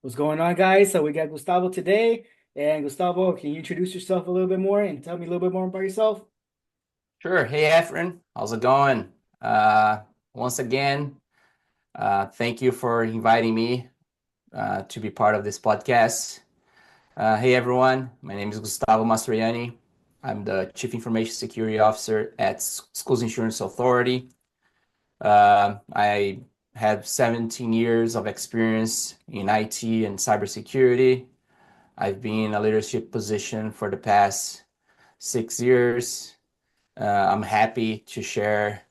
What's going on, guys? So we got Gustavo today. And Gustavo, can you introduce yourself a little bit more and tell me a little bit more about yourself? Sure. Hey, Efren, how's it going? Uh, Once again, thank you for inviting me to be part of this podcast. Hey, everyone. My name is Gustavo Mastroianni. I'm the Chief Information Security Officer at Schools Insurance Authority. I have 17 years of experience in IT and cybersecurity. I've been in a leadership position for the past 6 years. I'm happy to share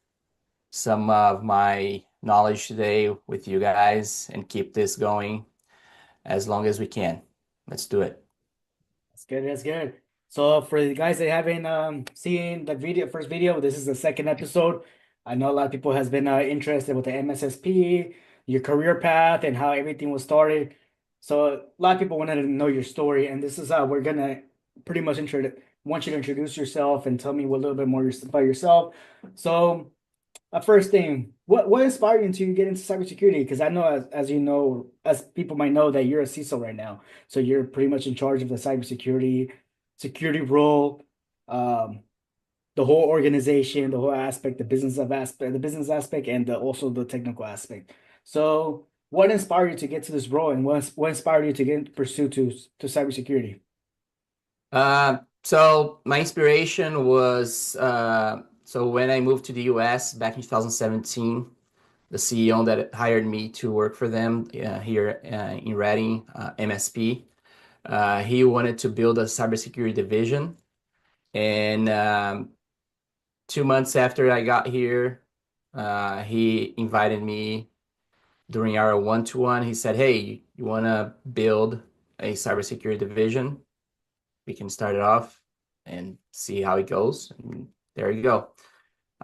some of my knowledge today with you guys and keep this going as long as we can. Let's do it. That's good. That's good. So for the guys that haven't seen the first video, this is the second episode. I know a lot of people has been interested with the MSSP, your career path, and how everything was started. So a lot of people wanted to know your story, and this is we're gonna pretty much want you to introduce yourself and tell me a little bit more about yourself. So first thing, what inspired you to get into cybersecurity? Because I know, as you know, as people might know, that you're a CISO right now, so you're pretty much in charge of the security role, um, the whole organization, the whole aspect, the business aspect, and also the technical aspect. So, what inspired you to get to this role, and what inspired you to get pursue to cybersecurity? So my inspiration was so when I moved to the US back in 2017, the CEO that hired me to work for them here in Reading, MSP, he wanted to build a cybersecurity division. And 2 months after I got here, he invited me during our one-to-one. He said, "Hey, you want to build a cybersecurity division? We can start it off and see how it goes." And there you go.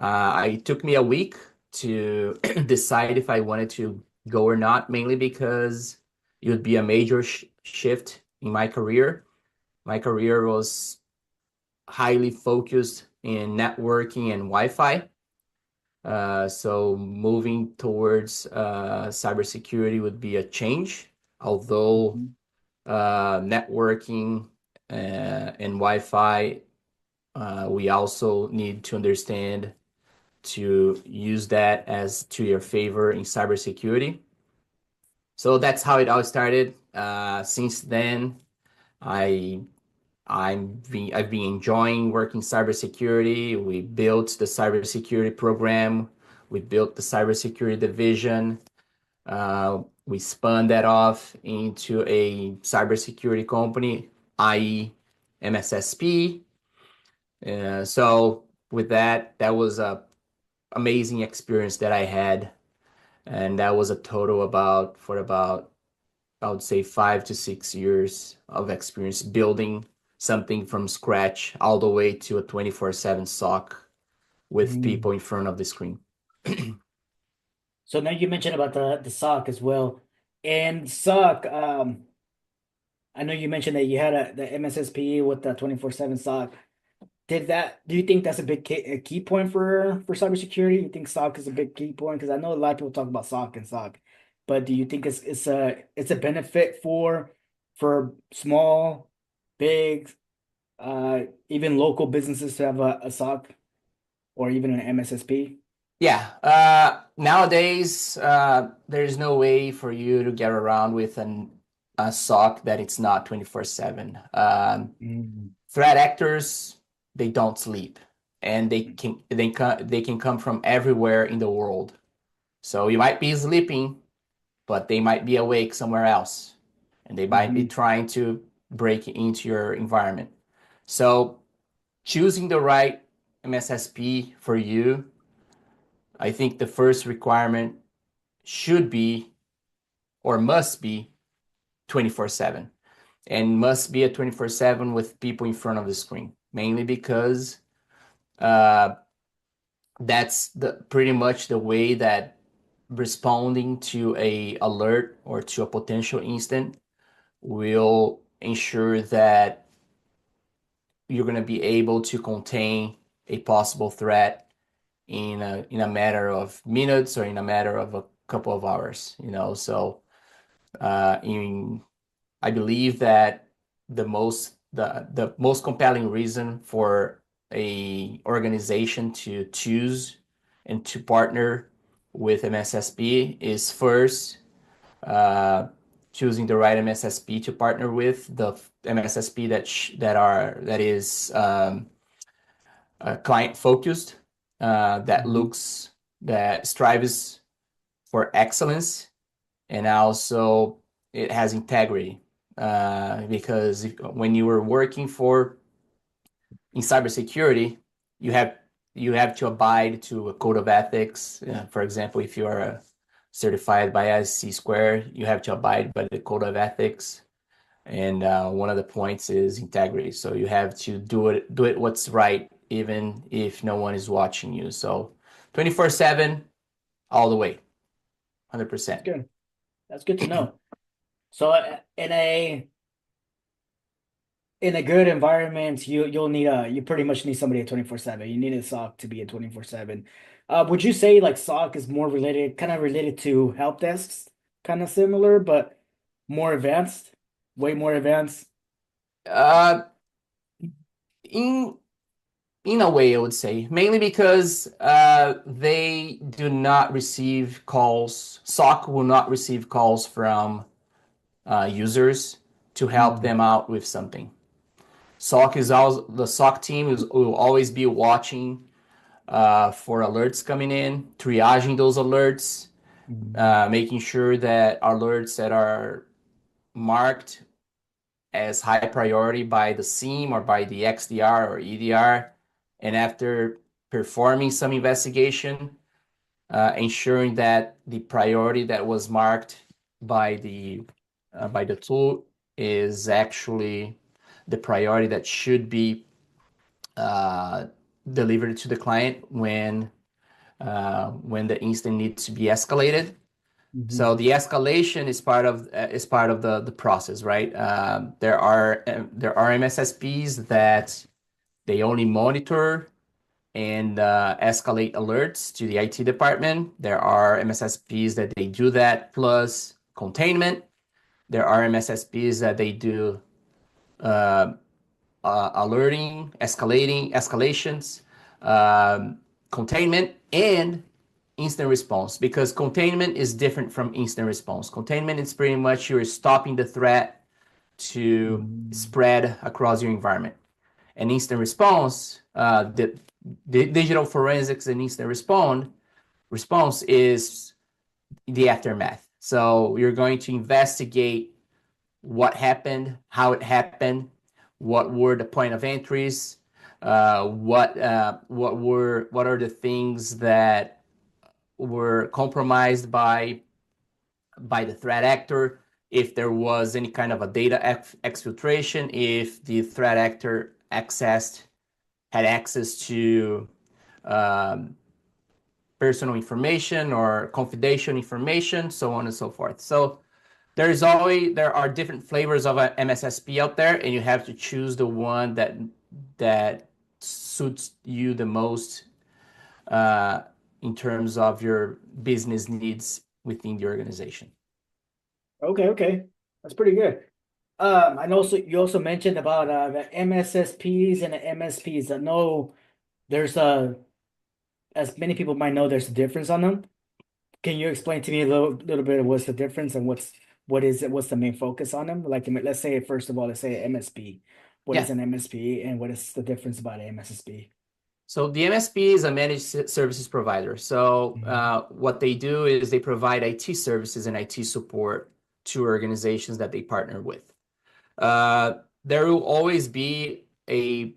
It took me a week to decide if I wanted to go or not, mainly because it would be a major shift in my career. My career was highly focused in networking and Wi-Fi. So moving towards cybersecurity would be a change, although Mhm. networking and Wi-Fi, we also need to understand to use that as to your favor in cybersecurity. So that's how it all started. Since then, I I've been enjoying working cybersecurity. We built the cybersecurity program. We built the cybersecurity division. We spun that off into a cybersecurity company, i.e., MSSP. So with that, that was a amazing experience that I had, and that was a total about I would say 5 to 6 years of experience building something from scratch all the way to a 24/7 SOC with Mhm. people in front of the screen. So now you mentioned about the SOC as well, and SOC. I know you mentioned that you had the MSSP with the 24/7 SOC. Do you think that's a key point for cybersecurity? You think SOC is a big key point? Because I know a lot of people talk about SOC and SOC, but do you think it's a benefit for small, big, even local businesses to have a SOC or even an MSSP? Yeah, nowadays there's no way for you to get around with a SOC that it's not 24/7. Mm. Threat actors, they don't sleep, and they can come from everywhere in the world. So you might be sleeping, but they might be awake somewhere else, and they might be Mhm. trying to break into your environment. So choosing the right MSSP for you, I think the first requirement should be or must be 24/7, and must be a 24/7 with people in front of the screen, mainly because uh, that's the pretty much the way that responding to a alert or to a potential incident will ensure that you're going to be able to contain a possible threat in a matter of minutes or in a matter of a couple of hours. So In I believe that the most compelling reason for a organization to choose and to partner with MSSP is first uh, choosing the right MSSP to partner with, the MSSP that is client focused, Mhm. that strives for excellence, and also it has integrity. Because when you were working for in cybersecurity, you have you have to abide to a code of ethics. For example, if you are certified by ISC Square, you have to abide by the code of ethics. And one of the points is integrity. So you have to do it what's right, even if no one is watching you. So 24/7, all the way, That's 100%. good. That's good to know. So in a good environment, you'll need you pretty much need somebody at 24/7. You need a SOC to be at 24/7. Would you say like SOC is more related, kind of related to help desks, kind of similar, but more advanced, way more advanced? Uh, in in a way, I would say, mainly because they do not receive calls. SOC will not receive calls from users to help Mm, them out with something. SOC is always the SOC team will always be watching for alerts coming in, triaging those alerts, mm, making sure that alerts that are marked as high priority by the SIEM or by the XDR or EDR, and after performing some investigation, ensuring that the priority that was marked by the tool is actually the priority that should be uh, delivered to the client when the incident needs to be escalated. mhm, So the escalation is part of the process, right? There are MSSPs that they only monitor and escalate alerts to the IT department. There are MSSPs that they do that plus containment. There are MSSPs that they do uh, alerting, escalations, um, containment, and instant response. Because containment is different from instant response. Containment is pretty much you're stopping the threat to mhm, spread across your environment. And instant response, the digital forensics and instant response is the aftermath. So you're going to investigate what happened, how it happened, what were the point of entries, what are the things that were compromised by the threat actor, if there was any kind of a data exfiltration, if the threat actor had access to um, personal information or confidential information, so on and so forth. So there are different flavors of a MSSP out there, and you have to choose the one that suits you the most uh, in terms of your business needs within the organization. Okay, okay. That's pretty good. I know you also mentioned about the MSSPs and the MSPs. I know there's as many people might know, there's a difference on them. Can you explain to me a little bit of what's the difference and what is it? What's the main focus on them? Like, let's say first of all, let's say MSP. What is Yeah. an MSP and what is the difference about an MSSP? So the MSP is a managed services provider. So Mhm. what they do is they provide IT services and IT support to organizations that they partner with. There will always be a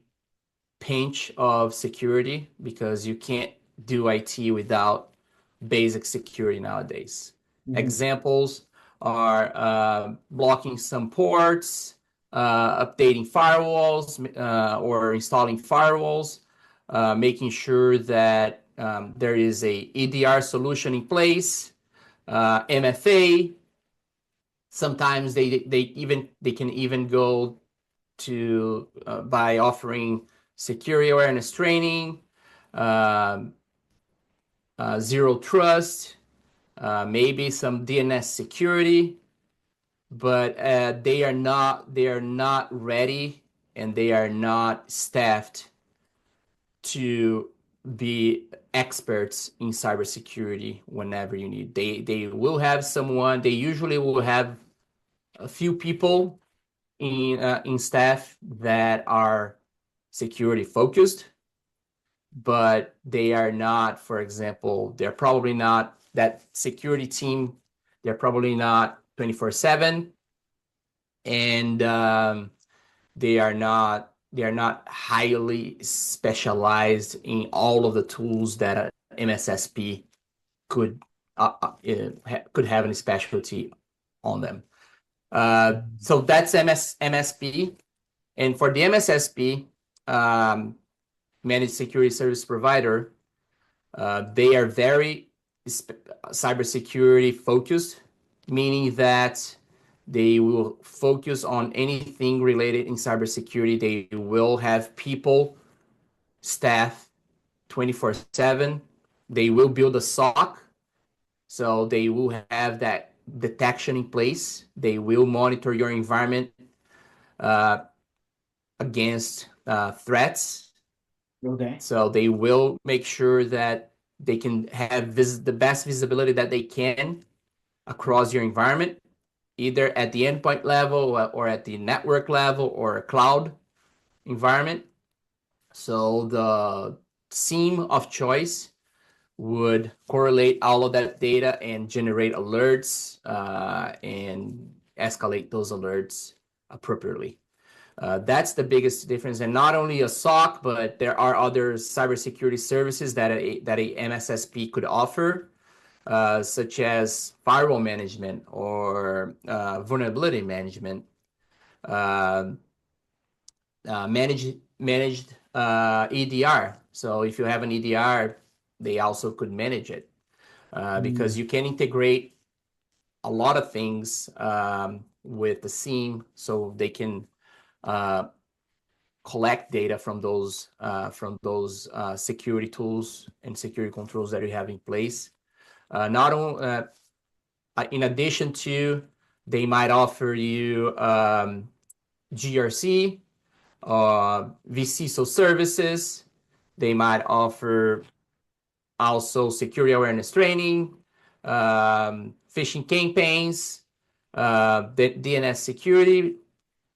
pinch of security because you can't do IT without basic security nowadays. Mhm. Examples are blocking some ports, updating firewalls, or installing firewalls, making sure that there is a EDR solution in place, MFA. Sometimes they can even go to by offering security awareness training, um, zero trust, maybe some DNS security. but they are not ready, and they are not staffed to be experts in cybersecurity whenever you need. They will have someone. They usually will have a few people in staff that are security focused, but they are not, for example, they're probably not that security team. They're probably not 24/7, and they are not highly specialized in all of the tools that a MSSP could could have any specialty on them. So that's MSP. And for the MSSP, managed security service provider, they are very cybersecurity focused, meaning that they will focus on anything related in cybersecurity. They will have people, staff 24/7. They will build a SOC, so they will have that detection in place. They will monitor your environment uh, against threats. Okay. So they will make sure that they can have the best visibility that they can across your environment, either at the endpoint level or at the network level or a cloud environment. So the SIEM of choice would correlate all of that data and generate alerts and escalate those alerts appropriately. That's the biggest difference. And not only a SOC, but there are other cybersecurity services that a MSSP could offer, such as firewall management or vulnerability management, uh, managed EDR. So if you have an EDR, they also could manage it, because Mm. you can integrate a lot of things with the SIEM, so they can uh, collect data from those security tools and security controls that you have in place. Not only in addition to, they might offer you GRC, vCISO services. They might offer also security awareness training, phishing campaigns, the DNS security,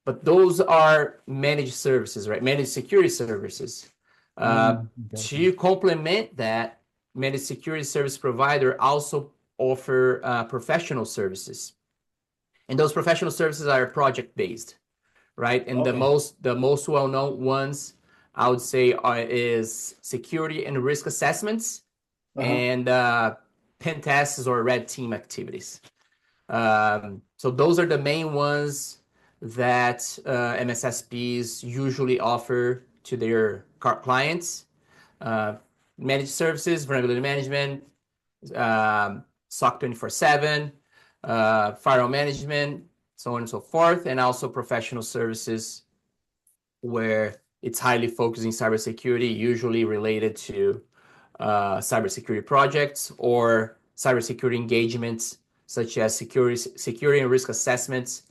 but those are managed services, right? Managed security services. Uh, Okay, okay. to complement that, managed security service provider also offer professional services, and those professional services are project based, right? And the Okay. most well known ones, I would say, is security and risk assessments Uh-huh. and pen tests or red team activities. So those are the main ones that MSSPs usually offer to their clients. Uh, Managed services, vulnerability management, SOC 24/7, firewall management, so on and so forth, and also professional services where it's highly focused in cybersecurity, usually related to cybersecurity projects or cybersecurity engagements, such as security and risk assessments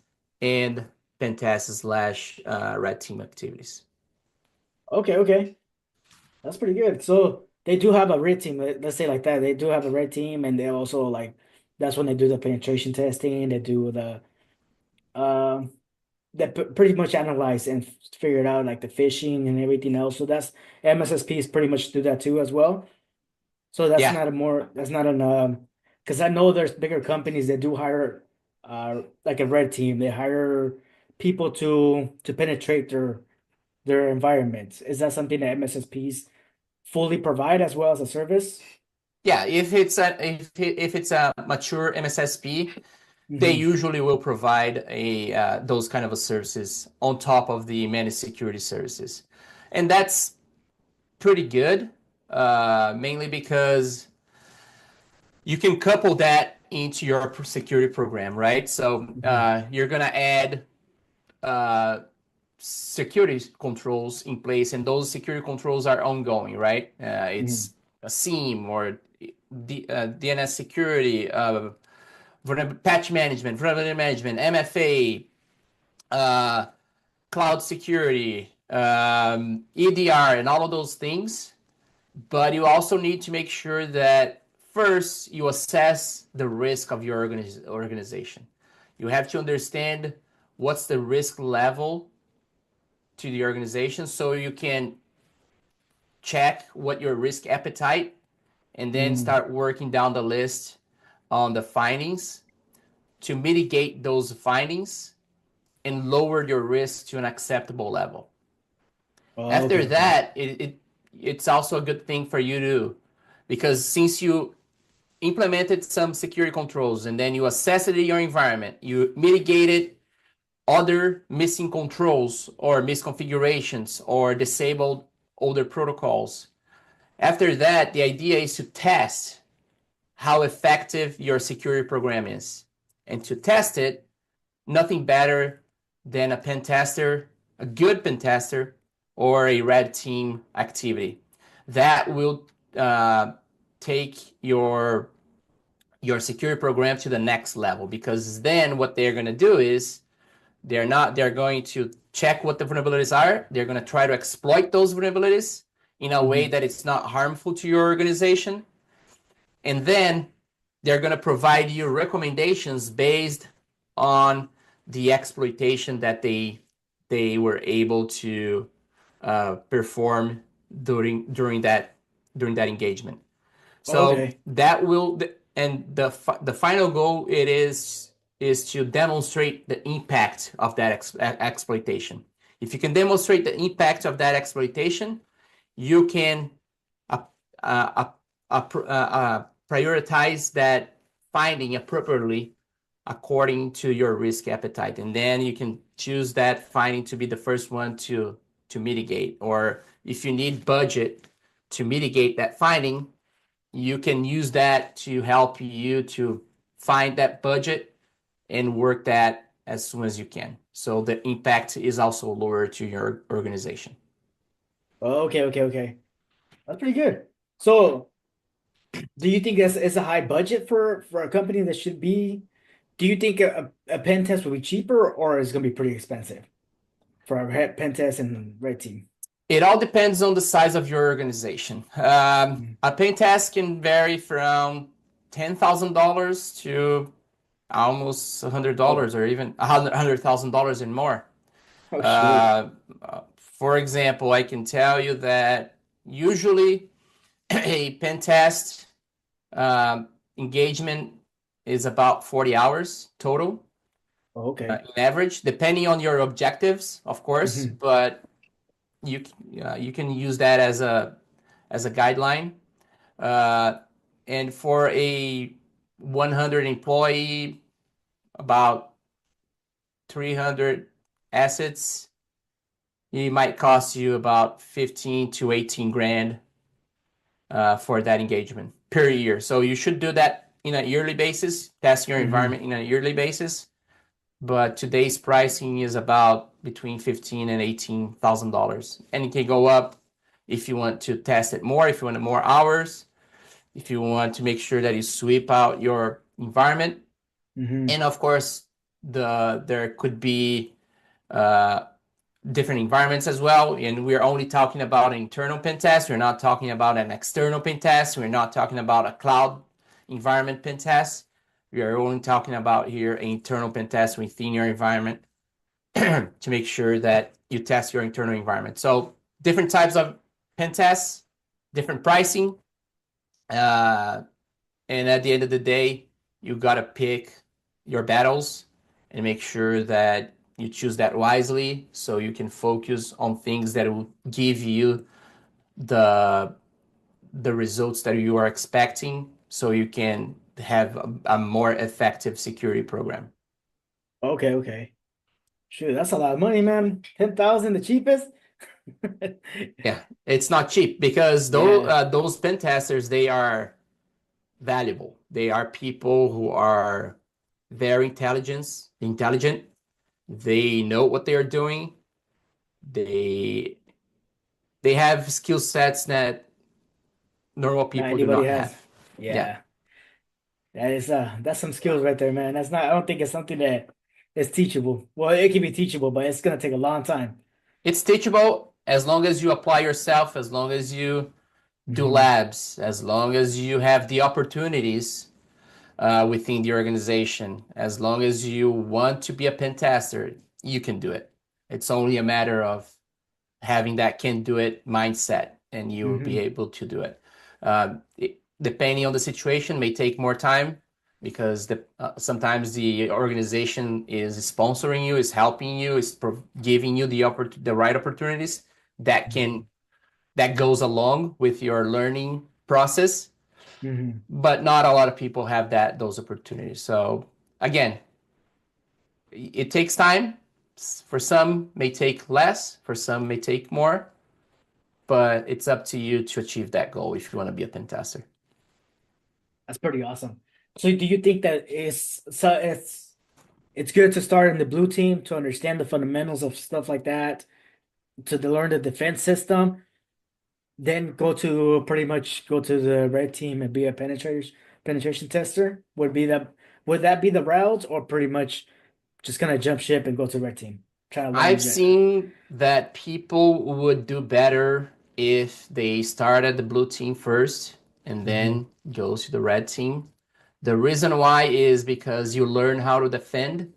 and pen tests slash red team activities. Okay, okay. That's pretty good. So they do have a red team. Let's say like that. They do have a red team, and they also like that's when they do the penetration testing. They do um pretty much analyze and figure it out like the phishing and everything else. So that's MSSPs pretty much do that too as well. So that's Yeah, not a more that's not an because I know there's bigger companies that do hire like a red team. They hire people to penetrate their environments. Is that something that MSSPs fully provide as well as a service? yeah. If it's a mature MSSP, they Hmm. usually will provide those kind of services on top of the managed security services, and that's pretty good. Mainly because you can couple that into your security program, right? So Hmm. you're gonna add uh, security controls in place, and those security controls are ongoing, right? Hmm. It's a SIEM or DNS security, patch management, vulnerability management, MFA, uh, cloud security, EDR, and all of those things. But you also need to make sure that first you assess the risk of your organization. You have to understand what's the risk level to the organization so you can check what your risk appetite and then Mm. start working down the list on the findings to mitigate those findings and lower your risk to an acceptable level. Oh, okay, After okay. that, it's also a good thing for you to, because since you implemented some security controls and then you assessed it in your environment, you mitigated other missing controls or misconfigurations or disabled older protocols. After that, the idea is to test how effective your security program is. And to test it, nothing better than a pen tester, a good pen tester, or a red team activity. That will take your security program to the next level, because then what they're going to do is they're going to check what the vulnerabilities are. They're going to try to exploit those vulnerabilities in a way Hmm. that it's not harmful to your organization, and then they're going to provide you recommendations based on the exploitation that they were able to perform during that engagement. So Okay. that will, and the final goal it is to demonstrate the impact of that exploitation. If you can demonstrate the impact of that exploitation, you can uh, uh, prioritize that finding appropriately according to your risk appetite, and then you can choose that finding to be the first one to mitigate. Or if you need budget to mitigate that finding, you can use that to help you to find that budget and work that as soon as you can. So the impact is also lower to your organization. Okay, okay, okay. That's pretty good. So, do you think it's a high budget for a company that should be? Do you think a pen test will be cheaper or is it gonna be pretty expensive for a pen test and red team? It all depends on the size of your organization. Mm. A paint test can vary from $10,000 to almost Oh, $100 or even $100,000 and more. oh shoot. Uh, for example, I can tell you that usually a pen test engagement is about 40 hours total Okay. in average, depending on your objectives, of course. Hmm. But you you can use that as a guideline. Uh, and for a 100 employee, about 300 assets, it might cost you about 15 to 18 grand for that engagement per year. So you should do that in a yearly basis, test your Hmm. environment in a yearly basis. But today's pricing is about between 15 and $18,000, and it can go up if you want to test it more, if you want more hours, if you want to make sure that you sweep out your environment. Hmm. And of course, there could be uh, different environments as well. And we're only talking about an internal pen test. We're not talking about an external pen test. We're not talking about a cloud environment pen test. We are only talking about here an internal pen test within your environment to make sure that you test your internal environment. So different types of pen tests, different pricing, uh, and at the end of the day, you gotta pick your battles and make sure that you choose that wisely so you can focus on things that will give you the the results that you are expecting so you can have a more effective security program. Okay, okay. Shoot, that's a lot of money, man. 10,000, the cheapest? Yeah, it's not cheap because Yeah. those pen testers, they are valuable. They are people who are very intelligent. They know what they are doing. They they have skill sets that normal Not people do anybody not have. has. Yeah. Yeah. That's some skills right there, man. That's not, I don't think it's something that is teachable. Well, it can be teachable, but it's gonna take a long time. It's teachable as long as you apply yourself, as long as you do Hmm. labs, as long as you have the opportunities within the organization, as long as you want to be a pen tester, you can do it. It's only a matter of having that can do it mindset, and you will be Hmm. able to do it. Depending on the situation, may take more time because sometimes the organization is sponsoring you, is helping you, is giving you the right opportunities that can that goes along with your learning process. Hmm. But not a lot of people have those opportunities. So again, it takes time. For some, may take less. For some, may take more. But it's up to you to achieve that goal if you want to be a pen tester. That's pretty awesome. So do you think that it's good to start in the blue team to understand the fundamentals of stuff like that, learn the defense system, then go to the red team and be a penetration tester? Would that be the route, or pretty much just gonna jump ship and go to red team? Trying to learn I've the seen that people would do better if they start at the blue team first and hmm then goes to the red team. The reason why is because you learn how to defend,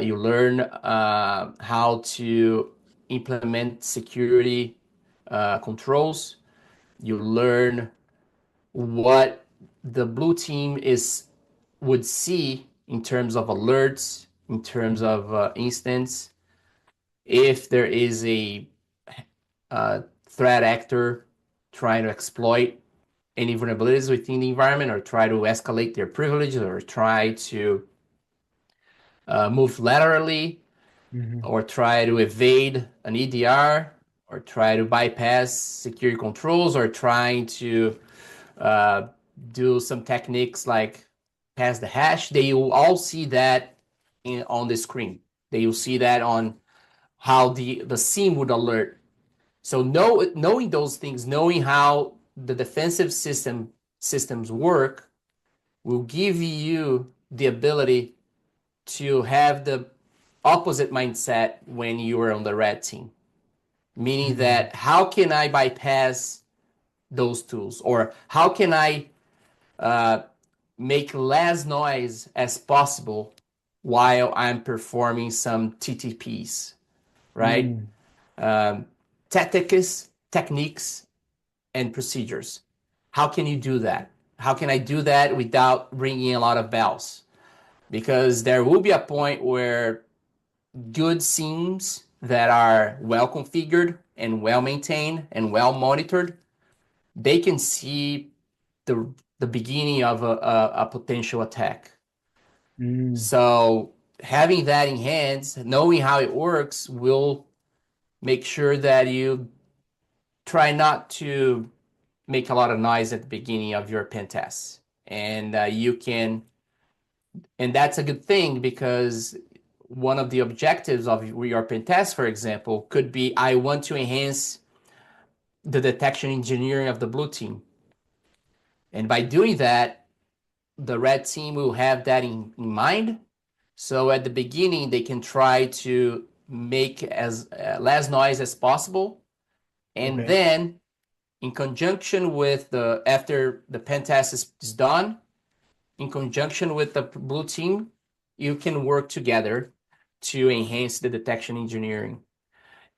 you learn how to implement security controls. You learn what the blue team is would see in terms of alerts, in terms hmm of instance, if there is threat actor trying to exploit any vulnerabilities within the environment or try to escalate their privileges or try to move laterally hmm or try to evade an EDR or try to bypass security controls or trying to uh, do some techniques like pass the hash. They will all see that on the screen. They will see that on how the SIEM would alert. So knowing those things, knowing how the defensive systems work, will give you the ability to have the opposite mindset when you are on the red team. Meaning hmm that how can I bypass those tools, or how can I uh, make less noise as possible while I'm performing some TTPs, right? mm Um, techniques, and procedures. How can you do that? How can I do that without ringing a lot of bells? Because there will be a point where good SIEMs that are well configured and well maintained and well monitored, they can see the the beginning of a potential attack. mm So having that in hand, knowing how it works, will make sure that you try not to make a lot of noise at the beginning of your pen tests. And and that's a good thing because one of the objectives of your pen test, for example, could be I want to enhance the detection engineering of the blue team. And by doing that, the red team will have that in mind. So at the beginning, they can try to make as less noise as possible. And Okay. then in conjunction with after the pen test is done, in conjunction with the blue team, you can work together to enhance the detection engineering.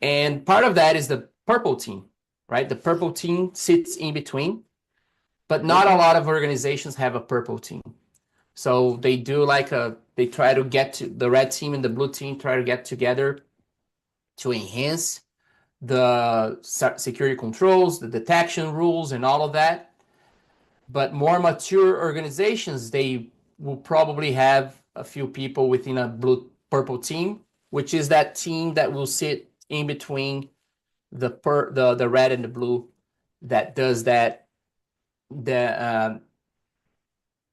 And part of that is the purple team, right? The purple team sits in between, but not a Okay. lot of organizations have a purple team. So they do they try to get to the red team and the blue team try to get together to enhance the security controls, the detection rules, and all of that. But more mature organizations, they will probably have a few people within a blue purple team, which is that team that will sit in between the red and the blue that does the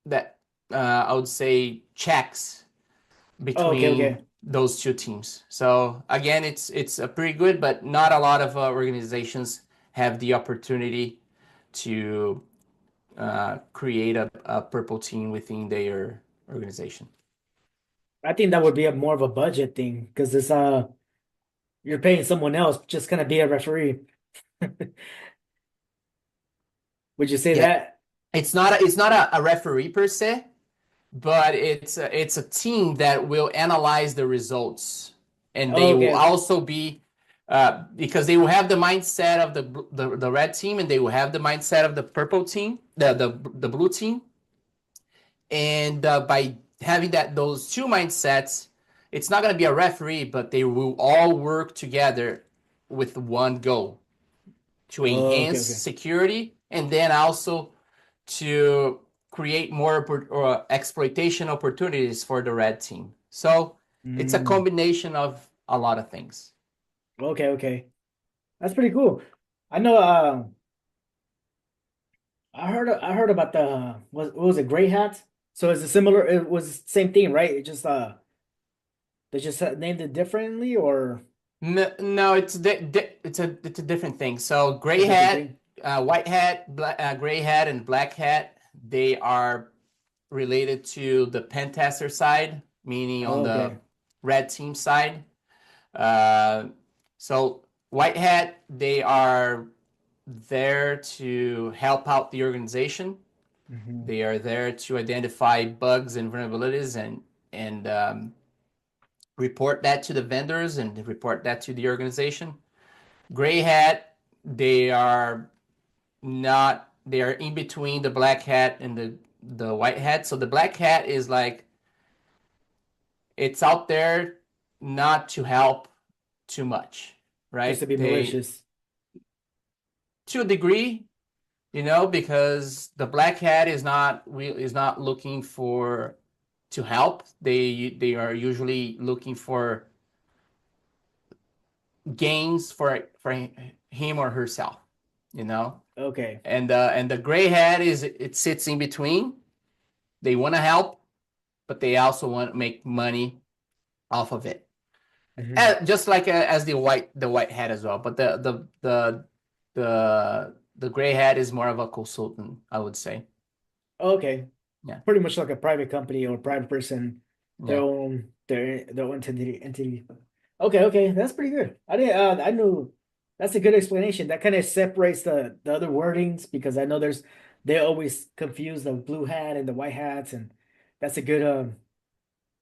that I would say checks Oh, okay, between okay. those two teams. So again, it's a pretty good, but not a lot of organizations have the opportunity to create a purple team within their organization. I think that would be a more of a budget thing because it's you're paying someone else just gonna be a referee. Would you say Yeah, that? it's not a referee per se, but it's a team that will analyze the results, and they Oh, will okay, okay. also be because they will have the mindset of the red team, and they will have the mindset of the purple team, the blue team, and by having those two mindsets, it's not going to be a referee, but they will all work together with one goal to Oh, okay, enhance okay. security and then also to create more exploitation opportunities for the red team. So it's a Mm, combination of a lot of things. okay, okay. That's pretty cool. I know. I heard about the what was it? Gray hats. So is it similar? It was the same thing, right? It just they just named it differently, or No, it's a different thing. So a gray different hat, thing? white hat, gray hat, and black hat, they are related to the pen tester side, meaning on Oh, the okay. red team side. Uh, so white hat, they are there to help out the organization. Hmm. They are there to identify bugs and vulnerabilities and report that to the vendors and report that to the organization. Gray hat, they are not. They are in between the black hat and the white hat. So the black hat is like it's out there not to help too much, Just to right? be They malicious. to a degree, because the black hat is not looking for to help. They are usually looking for gains for him or herself, you know. Okay. And the gray hat is it sits in between. They want to help, but they also want to make money off of it. Hmm. Just like as the white hat as well. But the gray hat is more of a consultant, I would say. Okay. Yeah, Pretty much like a private company or private person, yeah. their own entity. Okay, okay, that's pretty good. I didn't I knew that's a good explanation. That kind of separates the other wordings because I know they always confuse the blue hat and the white hats, and that's a good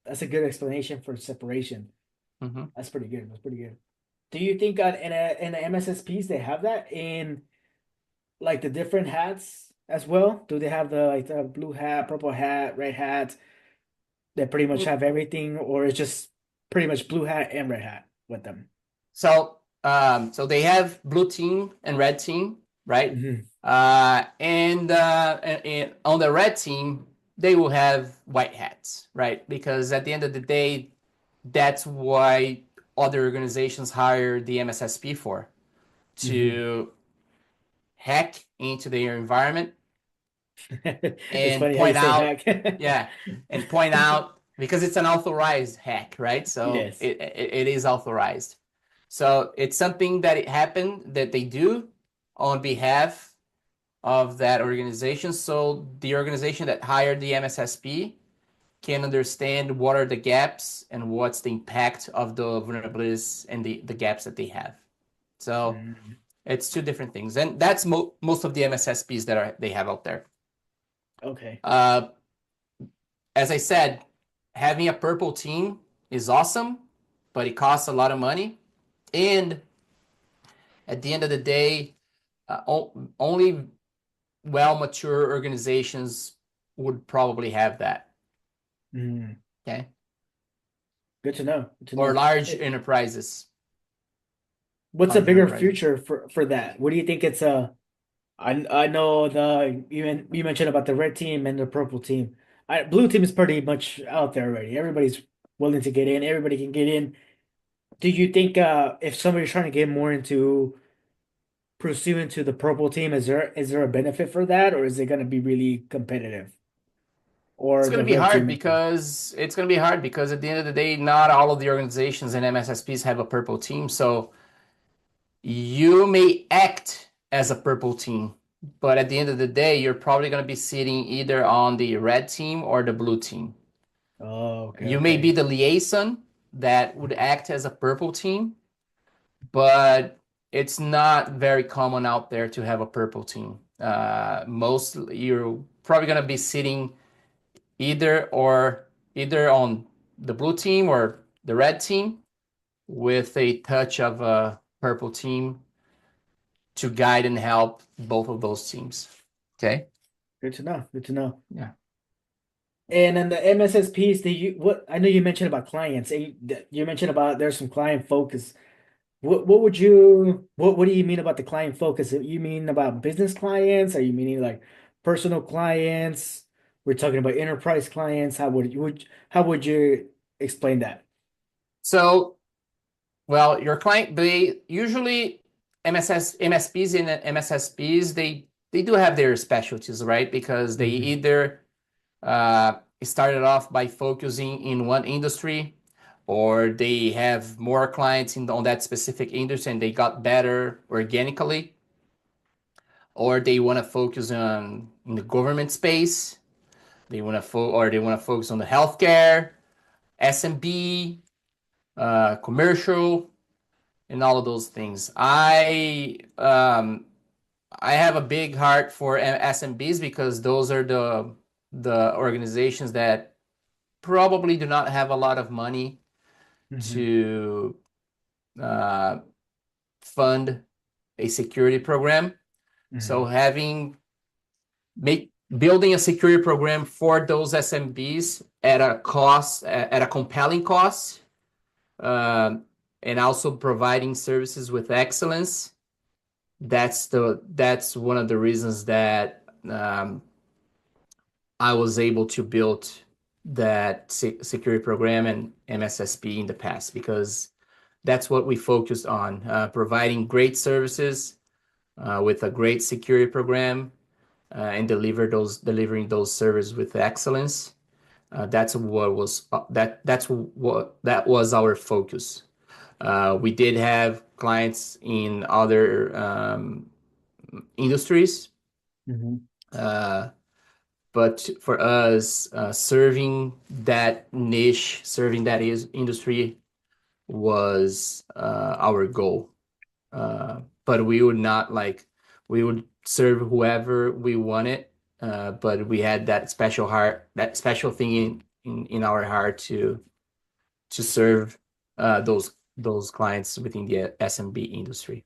that's a good explanation for separation. Hmm. That's pretty good. That's pretty good. Do you think in the MSSPs they have that in like the different hats as well? Do they have the blue hat, purple hat, red hat? That pretty much have everything, or it's just pretty much blue hat and red hat with them. So they have blue team and red team, right? Hmm. And on the red team, they will have white hats, right? Because at the end of the day, that's why other organizations hire the MSSP for Hmm. to hack into their environment It's and funny how you point say out, hack. yeah, and point out because it's an authorized hack, right? So Yes. it is authorized. So it's something that it happened that they do on behalf of that organization. So the organization that hired the MSSP can understand what are the gaps and what's the impact of the vulnerabilities and the gaps that they have. So Mm. it's two different things, and that's most of the MSSPs that they have out there. Okay. Uh, as I said, having a purple team is awesome, but it costs a lot of money. And at the end of the day, only well mature organizations would probably have that. Mm. Okay. Good to know. Good to Or know. large It, enterprises. what's a Large bigger enterprises. future for that? What do you think it's I know you mentioned about the red team and the purple team. Blue team is pretty much out there already. Everybody's willing to get in. Everybody can get in. Do you think if somebody's trying to get more into pursuing to the purple team, is there a benefit for that, or is it going to be really competitive? It's Or going the to be red hard team into? because it's going to be hard because at the end of the day, not all of the organizations and MSSPs have a purple team. So you may act as a purple team. but at the end of the day, you're probably going to be sitting either on the red team or the blue team. Oh, okay, You may be okay. the liaison that would act as a purple team, but it's not very common out there to have a purple team. Most you're probably going to be sitting either on the blue team or the red team with a touch of a purple team to guide and help both of those teams. Okay. Good to know. Good to know. Yeah. And then the MSSPs, do you what I know you mentioned about clients, and you mentioned about there's some client focus. What do you mean about the client focus? You mean about business clients? Are you meaning like personal clients? We're talking about enterprise clients. How would you explain that? So, well, your client, they usually MSPs and MSSPs, they do have their specialties, right? Because they Hmm. either started off by focusing in one industry, or they have more clients on that specific industry and they got better organically, or they want to focus on in the government space. They want to focus on the healthcare, SMB, commercial, and all of those things. I have a big heart for SMBs because those are the organizations that probably do not have a lot of money Hmm. to uh, fund a security program. So Hmm. make building a security program for those SMBs at a cost at a compelling cost, um, and also providing services with excellence. That's one of the reasons that I was able to build that security program and MSSP in the past because that's what we focused on, providing great services with a great security program and delivering those services with excellence. That was our focus. We did have clients in other industries, Hmm. uh, but for us, serving that is industry was our goal. But we would not like we would serve whoever we wanted, but we had that special heart, that special thing in our heart to serve those clients within the SMB industry.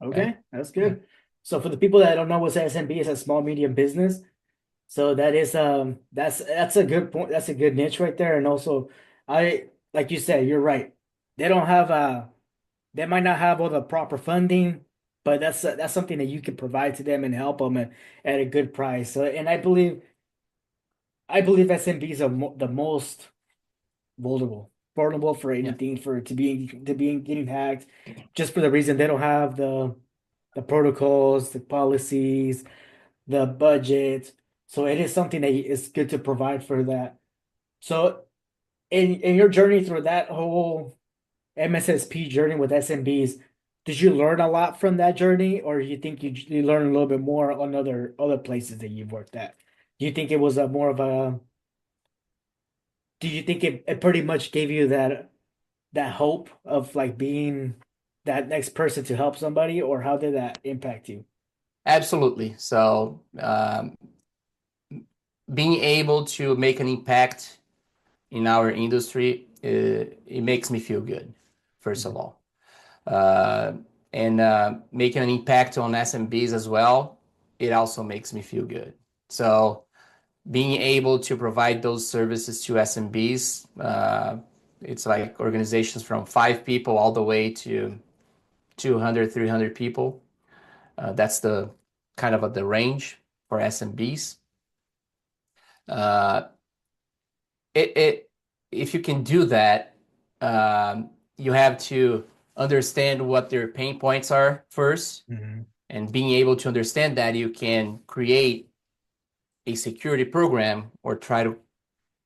Okay. Okay, that's Yeah. good. So for the people that don't know what SMB is, a small medium business. So that is that's a good point. That's a good niche right there. And also, I like you said, you're right. They don't have they might not have all the proper funding, but that's something that you can provide to them and help them at a good price. So, and I believe SMBs are mo the most vulnerable for Yeah. anything for to being getting hacked, just for the reason they don't have the protocols, the policies, the budget. So it is something that is good to provide for that. So in your journey through that whole MSSP journey with SMBs, did you learn a lot from that journey, or you think you learned a little bit more on other places that you've worked at? Do you think it was a more of a do you think it pretty much gave you that hope of like being that next person to help somebody, or how did that impact you? Absolutely. So being able to make an impact in our industry, it makes me feel good, first of Mhm. all. Uh, and making an impact on SMBs as well, it also makes me feel good. So being able to provide those services to SMBs, it's like organizations from 5 people all the way to 200, 300 people. That's the kind of the range for SMBs. Uh, it if you can do that, you have to understand what their pain points are first, Mhm. and being able to understand that, you can create a security program or try to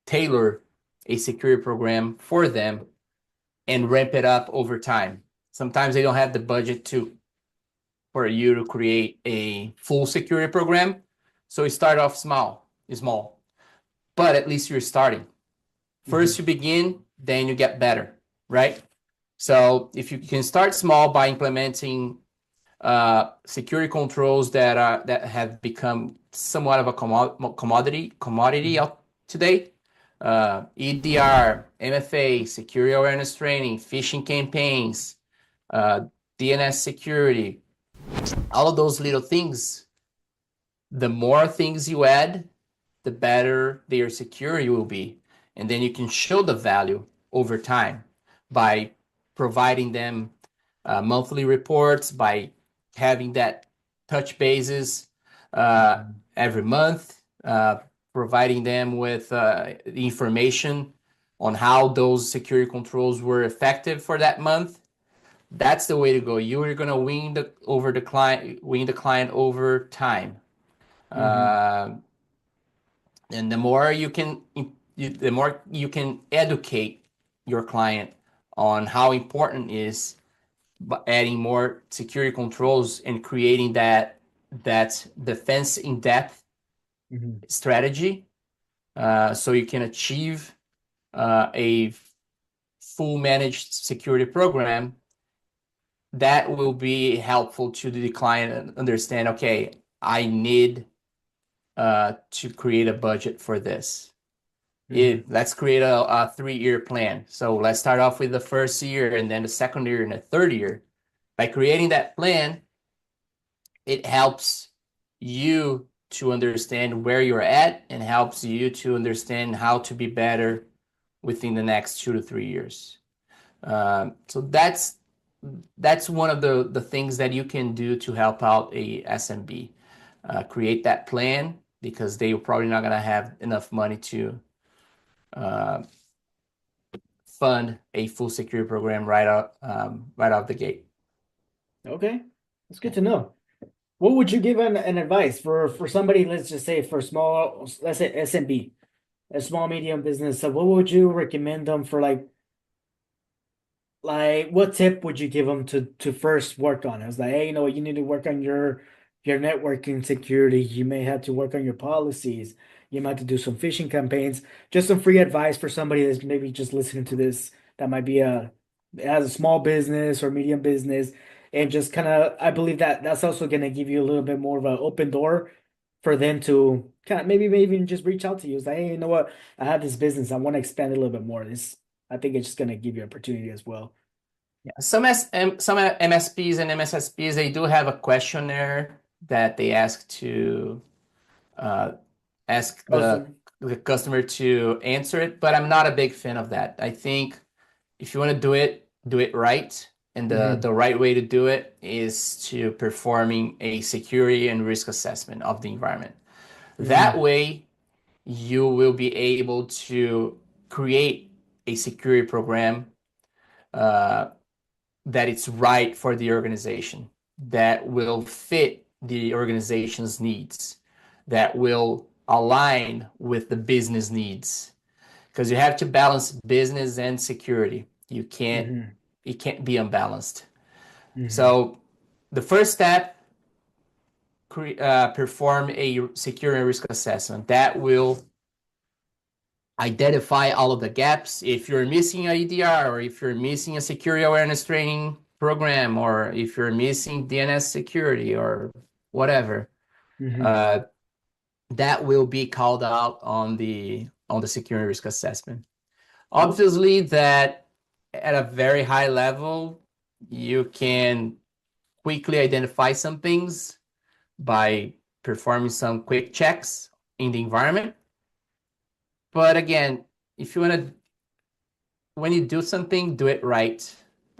tailor a security program for them and ramp it up over time. Sometimes they don't have the budget for you to create a full security program. So you start off small, but at least you're starting. First Hmm. you begin, then you get better, right? So if you can start small by implementing security controls that have become somewhat of a commodity Hmm. out today. EDR, MFA, security awareness training, phishing campaigns, uh, DNS security, all of those little things. The more things you add, the better their security will be, and then you can show the value over time by providing them monthly reports, by having that touch bases uh, Hmm. every month, providing them with information on how those security controls were effective for that month. That's the way to go. You're gonna win the client over time. Hmm. Uh, and the more you can educate your client on how important is adding more security controls and creating that defense in depth Hmm. strategy, so you can achieve a full managed security program that will be helpful to the client and understand, okay, I need to create a budget for this. Hmm. Let's create a 3-year plan. So let's start off with the first year and then the second year and the third year. By creating that plan, it helps you to understand where you're at and helps you to understand how to be better within the next 2 to 3 years. So that's one of the things that you can do to help out a SMB. Create that plan because they are probably not going to have enough money to uh, fund a full security program right out the gate. Okay, that's good to know. What would you give an advice for somebody, let's just say for small, let's say SMB, a small medium business. So what would you recommend them for like what tip would you give them to first work on? It was like, hey, you know what, you need to work on your networking security. You may have to work on your policies. You might have to do some phishing campaigns. Just some free advice for somebody that's maybe just listening to this that might be has a small business or medium business, and just kind of I believe that that's also going to give you a little bit more of an open door for them to kind of maybe even just reach out to you. It's like, hey, you know what, I have this business. I want to expand a little bit more. This I think it's just going to give you opportunity as well. Yeah. Some MSPs and MSSPs, they do have a questionnaire that they uh, ask Awesome. the customer to answer it, but I'm not a big fan of that. I think if you want to do it right. And Hmm. the right way to do it is to performing a security and risk assessment of the environment. That Hmm. way, you will be able to create a security program uh, that it's right for the organization, that will fit the organization's needs, that will align with the business needs. Because you have to balance business and security. Hmm. It can't be unbalanced. Hmm. So the first step, perform a security risk assessment that will identify all of the gaps. If you're missing a EDR, or if you're missing a security awareness training program, or if you're missing DNS security or whatever, Hmm. uh, that will be called out on the security risk assessment. Awesome. Obviously, that at a very high level, you can quickly identify some things by performing some quick checks in the environment. But again, if you want to when you do something, do it right,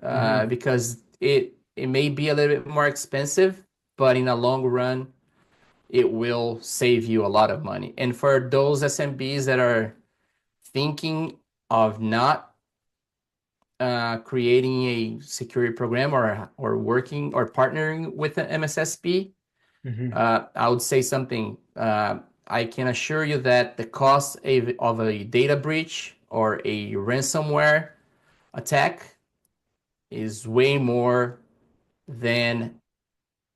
Hmm. because it may be a little bit more expensive, but in the long run, it will save you a lot of money. And for those SMBs that are thinking of not creating a security program, or working or partnering with an MSSP, Hmm. I would say something. I can assure you that the cost of a data breach or a ransomware attack is way more than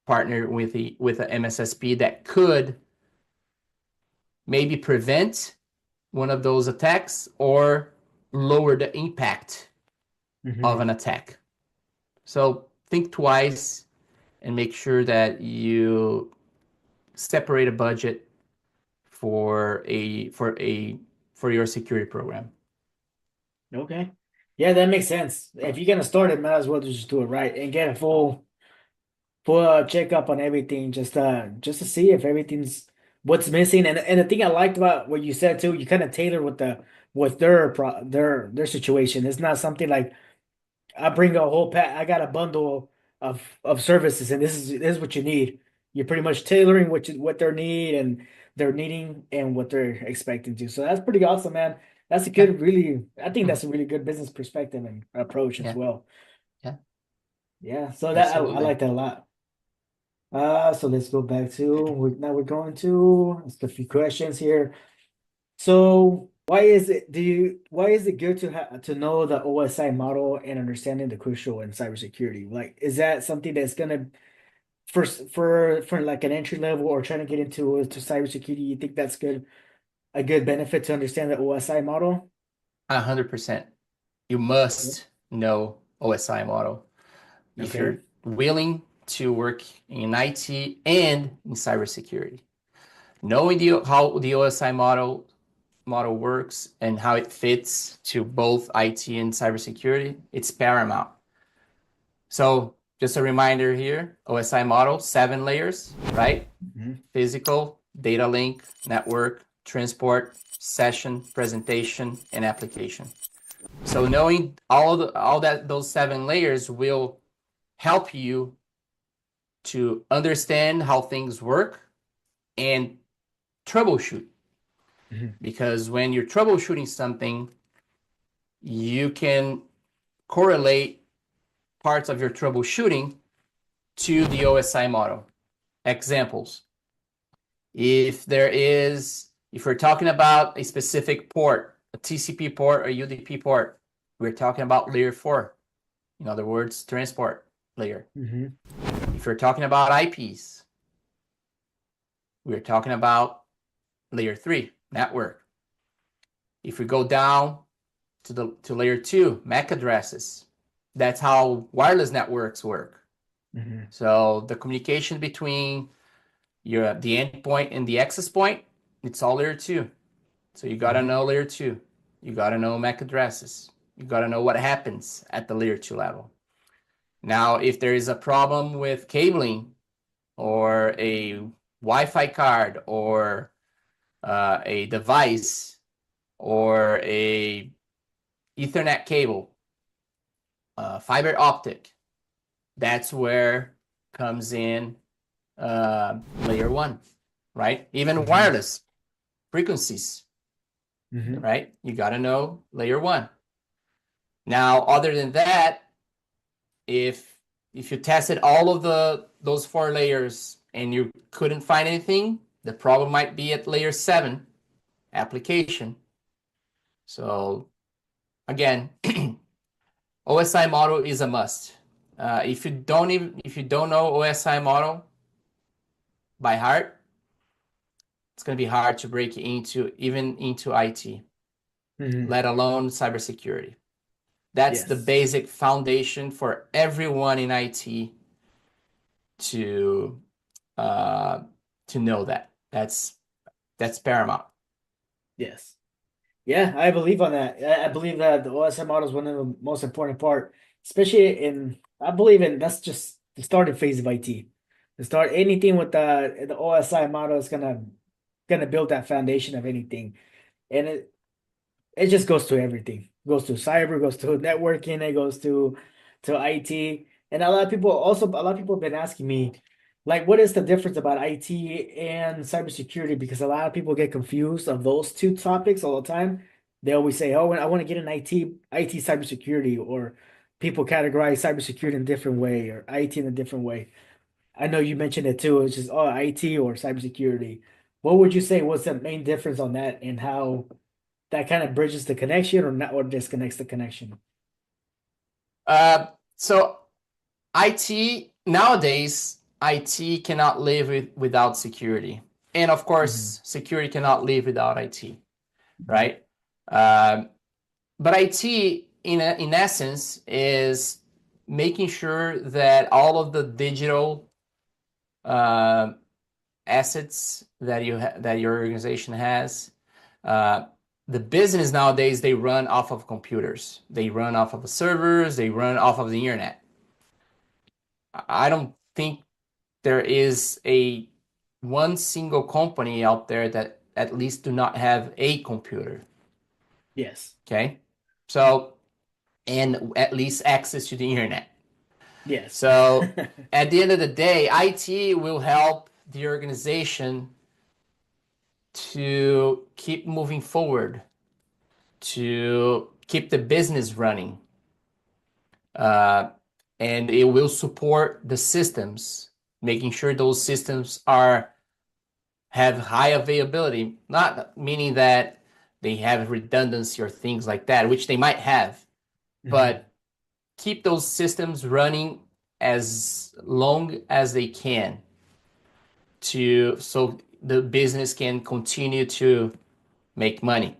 partner with a MSSP that could maybe prevent one of those attacks or lower the impact of Hmm. an attack. So think twice and make sure that you separate a budget for your security program. Okay. Yeah, that makes sense. If you're gonna start it, might as well just do it right and get a full checkup on everything, just to see if everything's what's missing. And the thing I liked about what you said too, you kind of tailor with their situation. It's not something like I bring a whole pack. I got a bundle of services, and this is what you need. You're pretty much tailoring what their need and they're needing and what they're expecting to. So that's pretty awesome, man. That's a Yeah. good, really. I think Hmm. that's a really good business perspective and approach as Yeah. well. Yeah. Yeah. So that I Absolutely. like that a lot. So let's go back to now we're going to ask a few questions here. So why is it good to know the OSI model and understanding the crucial in cybersecurity? Like, is that something that's gonna for like an entry level or trying to get into cybersecurity, you think that's a good benefit to understand the OSI model? 100%. You Yep. must know OSI model if Okay. you're willing to work in IT and in cybersecurity. Knowing how the OSI model works and how it fits to both IT and cybersecurity, it's paramount. So just a reminder here, OSI model, 7 layers, right? Hmm. Physical, data link, network, transport, session, presentation, and application. So knowing all that those 7 layers will help you to understand how things work and troubleshoot. Hmm. Because when you're troubleshooting something, you can correlate parts of your troubleshooting to the OSI model. Examples. If we're talking about a specific port, a TCP port or UDP port, we're talking about layer 4. In other words, transport layer. Hmm. If you're talking about IPs, we're talking about layer 3, network. If we go down to layer 2, MAC addresses, that's how wireless networks work. Hmm. So the communication between the endpoint and the access point, it's all layer 2. So you gotta Hmm. know layer 2. You gotta know MAC addresses. You gotta know what happens at the layer 2 level. Now, if there is a problem with cabling or a Wi-Fi card or a device or a Ethernet cable, fiber optic, that's where comes in layer 1, right? Even Hmm. wireless frequencies, Hmm. right? You got to know layer 1. Now, other than that, if you tested all of those 4 layers and you couldn't find anything, the problem might be at layer 7 application. So again, OSI model is a must. If you don't know OSI model by heart, it's going to be hard to break into IT, Hmm. let alone cybersecurity. That's the Yes. basic foundation for everyone in IT to uh, to know that. That's paramount. Yes. Yeah, I believe on that. I believe that the OSM model is one of the most important part, especially I believe in that's just the starting phase of IT. To start anything with the OSI model is gonna build that foundation of anything. And it just goes to everything. It goes to cyber, goes to networking, it goes to IT. And a lot of people have been asking me, like, what is the difference about IT and cybersecurity? Because a lot of people get confused of those two topics all the time. They always say, "Oh, I want to get an IT cybersecurity," or people categorize cybersecurity in a different way or IT in a different way. I know you mentioned it too. It's just IT or cybersecurity. What would you say was the main difference on that and how that kind of bridges the connection or not or disconnects the connection? So IT nowadays, IT cannot live without security. And of Hmm. course, security cannot live without IT, right? Um, but IT, in essence, is making sure that all of the digital uh, assets that that your organization has, uh, the business nowadays, they run off of computers, they run off of servers, they run off of the internet. I don't think there is a one single company out there that at least do not have a computer. Yes. Okay, so and at least access to the internet. Yes. So at the end of the day, IT will help the organization to keep moving forward, to keep the business running, uh, and it will support the systems, making sure those systems are have high availability, not meaning that they have redundancy or things like that, which they might have, Hmm. but keep those systems running as long as they can to so the business can continue to make money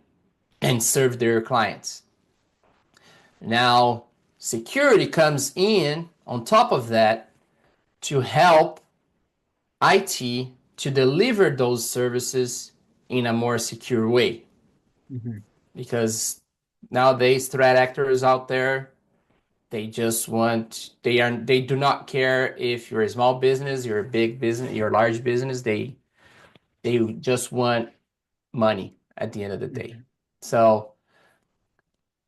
and serve their clients. Now, security comes in on top of that to help IT to deliver those services in a more secure way. Hmm. Because nowadays threat actors out there, they just want they do not care if you're a small business, you're a big business, you're a large business. They just want money at the end of the day. Hmm. So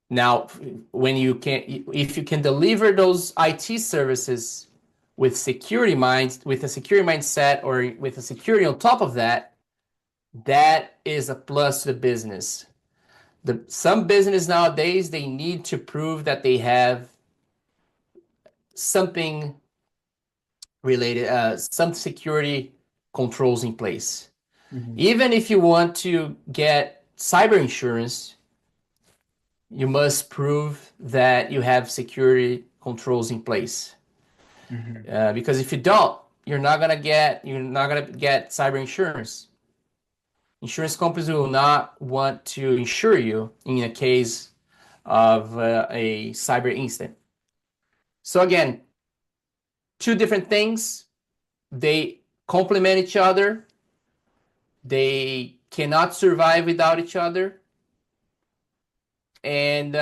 now, when you can, if you can deliver those IT services with security minds, with a security mindset, or with a security on top of that, that is a plus to the business. Some business nowadays they need to prove that they have something related, some security controls in place. Hmm. Even if you want to get cyber insurance, you must prove that you have security controls in place. Hmm. Because if you don't, you're not gonna get cyber insurance. Insurance companies will not want to insure you in a case of a cyber incident. So again, two different things. They complement each other. They cannot survive without each other, and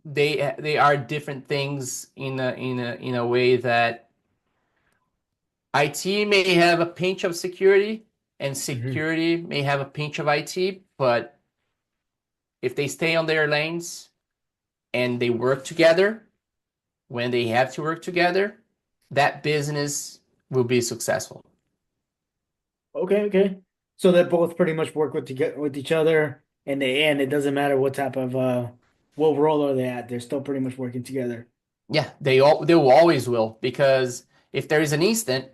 they are different things in a way that IT may have a pinch of security, and Hmm. security may have a pinch of IT. But if they stay on their lanes and they work together when they have to work together, that business will be successful. Okay, okay. So they both pretty much work with each other in the end. It doesn't matter what type of what role are they at. They're still pretty much working together. Yeah, they will always will, because if there is an incident,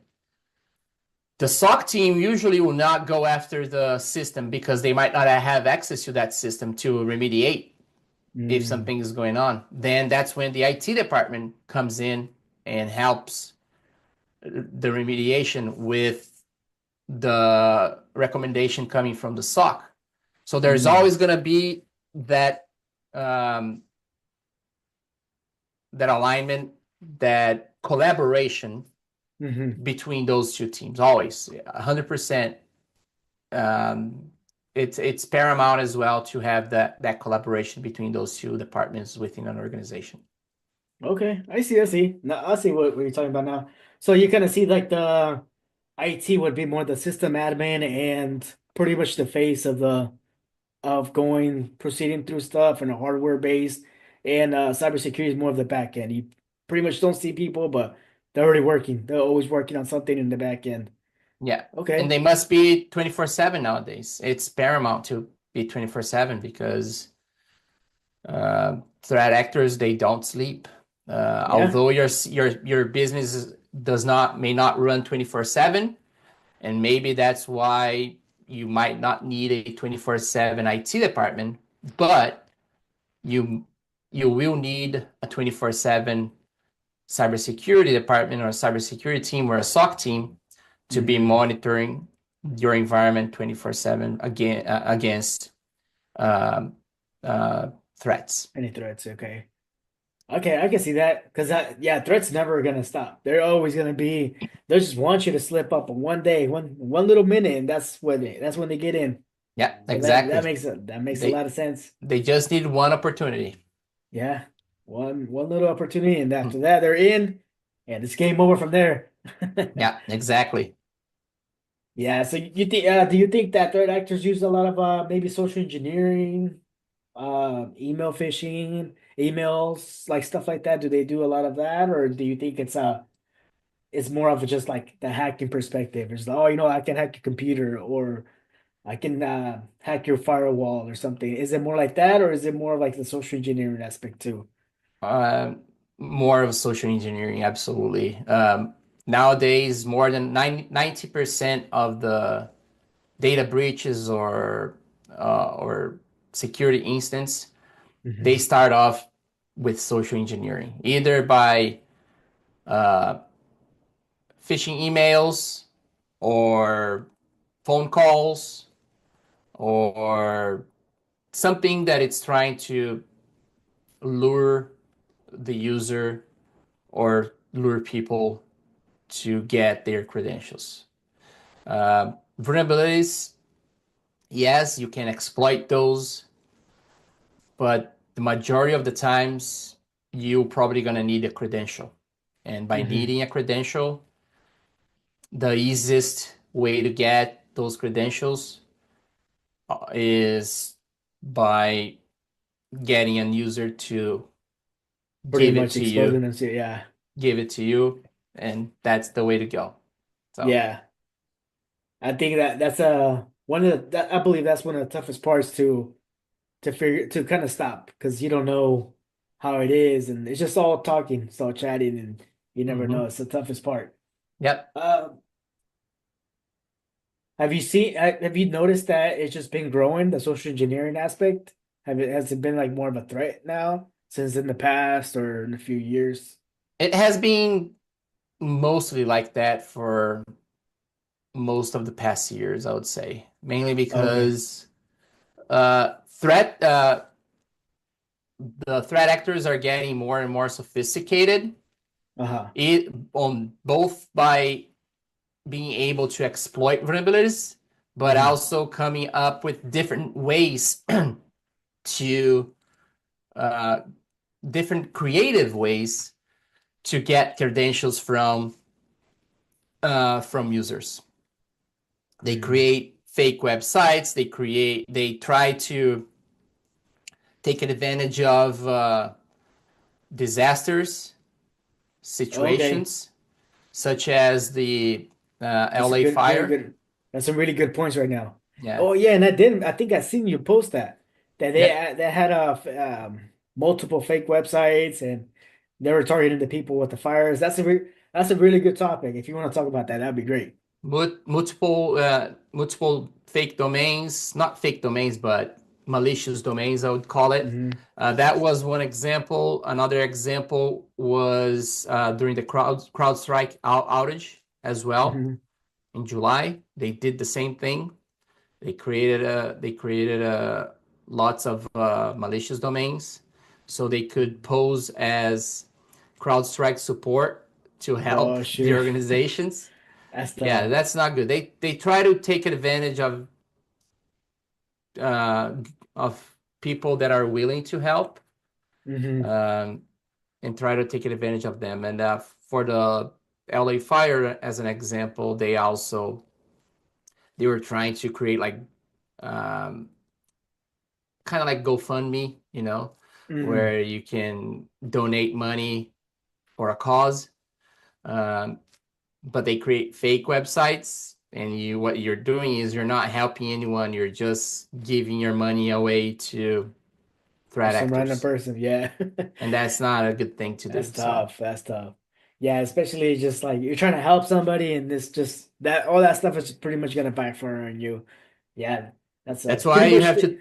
the SOC team usually will not go after the system because they might not have access to that system to remediate if Mm. something is going on. Then that's when the IT department comes in and helps the remediation with the recommendation coming from the SOC. So there's Mm. always going to be that um, that alignment, that collaboration Hmm. between those two teams. Always, 100%. Um, it's paramount as well to have that collaboration between those two departments within an organization. Okay, I see, I see. Now I see what you're talking about now. So you kind of see like the IT would be more the system admin and pretty much the face of the of going proceeding through stuff and a hardware base, and cybersecurity is more of the back end. You pretty much don't see people, but they're already working. They're always working on something in the back end. Yeah, and Okay. they must be 24/7 nowadays. It's paramount to be 24/7 because threat actors they don't sleep. Yeah. Although your business does not may not run 24/7, and maybe that's why you might not need a 24/7 IT department, but you you will need a 24/7 cybersecurity department or a cybersecurity team or a SOC team to be Hmm. monitoring your environment 24/7 against um, threats. Any threats? Okay. Okay, I can see that because yeah, threats never gonna stop. They're always gonna be. They just want you to slip up on one day, one little minute, and that's when they get in. Yeah, So that exactly. that makes a They lot of sense. they just need one opportunity. Yeah, one little opportunity, and Hmm. after that they're in, and it's game over from there. Yeah, exactly. Yeah. So you think? Do you think that threat actors use a lot of maybe social engineering, email phishing, emails, like stuff like that? Do they do a lot of that, or do you think it's more of just like the hacking perspective? It's like, oh, I can hack your computer, or I can hack your firewall or something. Is it more like that, or is it more like the social engineering aspect too? Uh, More of social engineering, absolutely. Nowadays, more than 90% of the data breaches or security instance, they Hmm. start off with social engineering, either by uh, phishing emails or phone calls or something that it's trying to lure the user or lure people to get their credentials. Vulnerabilities, yes, you can exploit those, but the majority of the times you're probably going to need a credential. And by Hmm. needing a credential, the easiest way to get those credentials is by getting a user to Pretty give it much to exposing you, them to, yeah, give it to you, and that's the way to go. So, yeah. I think that's one of I believe that's one of the toughest parts to figure to kind of stop because you don't know how it is, and it's just all talking, it's all chatting, and you never know. mhm. It's the toughest part. Yep. Uh, have you noticed that it's just been growing, the social engineering aspect? Has it been like more of a threat now since in the past or in a few years? It has been mostly like that for most of the past years, I would say, mainly Okay. because threat the threat actors are getting more and more sophisticated, Uh-huh. on both by being able to exploit vulnerabilities, but Hmm. also coming up with different ways to uh, different creative ways to get credentials from users. They Hmm. create fake websites. They try to take advantage of disasters, Okay. situations, such as the That's a LA good, very fire. good. That's some really good points right now. Yeah. Oh yeah, and I think I seen you post that Yep. they had multiple fake websites and they were targeting the people with the fires. That's a really good topic. If you want to talk about that, that'd be great. Multiple fake domains, not fake domains, but malicious domains, I would call it. Hmm. That was one example. Another example was during the CrowdStrike outage as well Hmm. in July. They did the same thing. They created lots of malicious domains so they could pose as CrowdStrike support to help Oh the shoot, organizations. that's Yeah, tough. that's not good. They try to take advantage uh, of people that are willing to help, Hmm. um, and try to take advantage of them. And for the LA fire, as an example, they were trying to create like um, kind of like GoFundMe, Hmm. where you can donate money for a cause. Um, but they create fake websites, and what you're doing is you're not helping anyone. You're just giving your money away to To threat some random actors, person, yeah. and that's not a good thing to That's do. So tough. That's tough. Yeah, especially just like you're trying to help somebody and this just that all that stuff is pretty much gonna backfire on you. Yeah, that's that's why pretty you much have the to.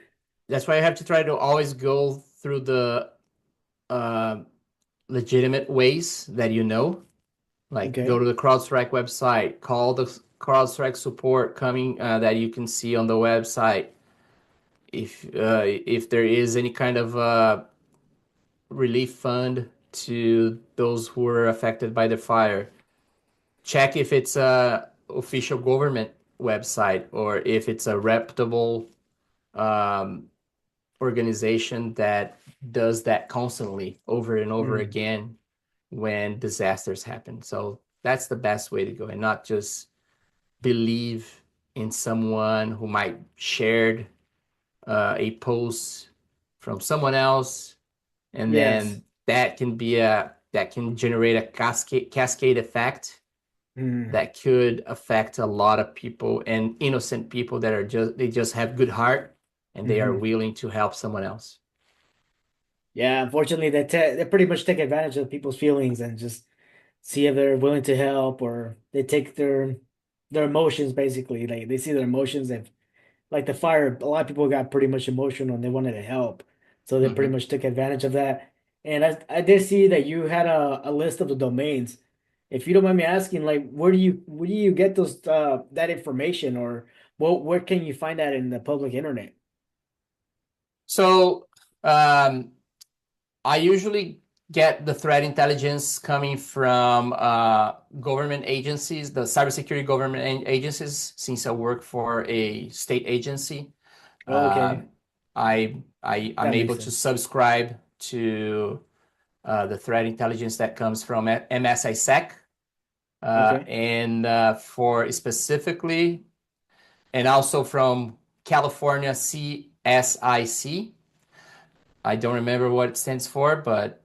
That's why you have to try to always go through the uh, legitimate ways that you know, like go Okay. to the CrowdStrike website, call the CrowdStrike support coming that you can see on the website. If there is any kind of relief fund to those who were affected by the fire, check if it's a official government website or if it's a reputable um, organization that does that constantly over and over Mm. again when disasters happen. So that's the best way to go, and not just believe in someone who might shared a post from someone else, and Yes. then that can generate a cascade effect Mm. that could affect a lot of people and innocent people that are just have good heart and they are Hmm. willing to help someone else. Yeah, unfortunately, they pretty much take advantage of people's feelings and just see if they're willing to help, or they take their emotions basically. Like they see their emotions, and like the fire, a lot of people got pretty much emotional and they wanted to help, so they pretty Mhm. much took advantage of that. And I did see that you had a list of the domains. If you don't mind me asking, like where do you get those that information, or where can you find that in the public internet? So um, I usually get the threat intelligence coming from government agencies, the cybersecurity government agencies, since I work for a state agency. Okay, Um, I'm that makes able to sense. subscribe to the threat intelligence that comes from MSISEC, Okay, and for specifically, and also from California CSIC. I don't remember what it stands for, but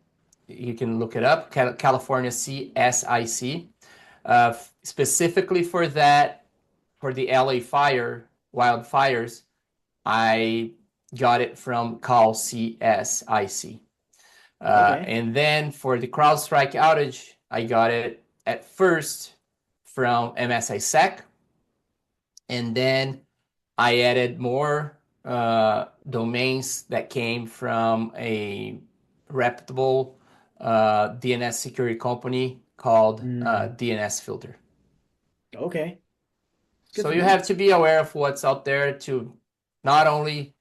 you can look it up. California CSIC. Specifically for that, for the LA wildfires, I got it from Call CSIC. okay, And then for the CrowdStrike outage, I got it at first from MSISEC, and then I added more domains that came from a reputable DNS security company called mm, DNS Filter. okay. Good So to you know. have to be aware of what's out there to not only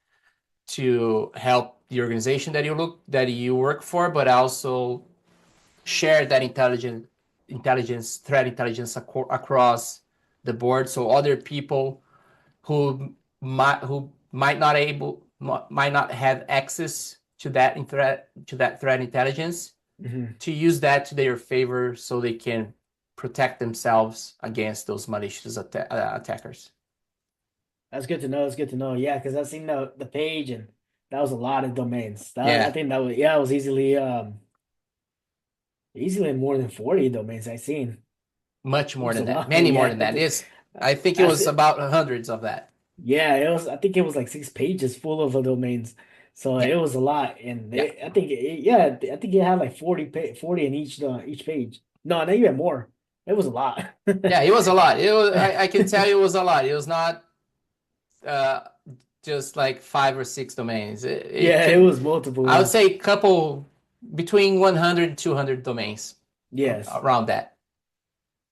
to help the organization that you work for, but also share that threat intelligence across the board, so other people who might not have access to that threat intelligence Hmm. to use that to their favor so they can protect themselves against those malicious attackers. That's good to know. That's good to know. Yeah, because I've seen the page, and that was a lot of domains. I Yeah, think that was, yeah, it was easily more than 40 domains I seen. much It more was a than that, lot. many more Yeah, than that. I think it I was see. about hundreds of that. Yeah, it was. I think it was like 6 pages full of domains. So Yeah, it was a lot, and yeah, I think yeah, I think it had like 40 in each page. No, not even more. It was a lot. yeah. It was a lot. I can tell you it was a lot. It was not uh, just like 5 or 6 domains. It Yeah, it could, was multiple I would ones. say, a couple between 100 and 200 domains Yes. around that.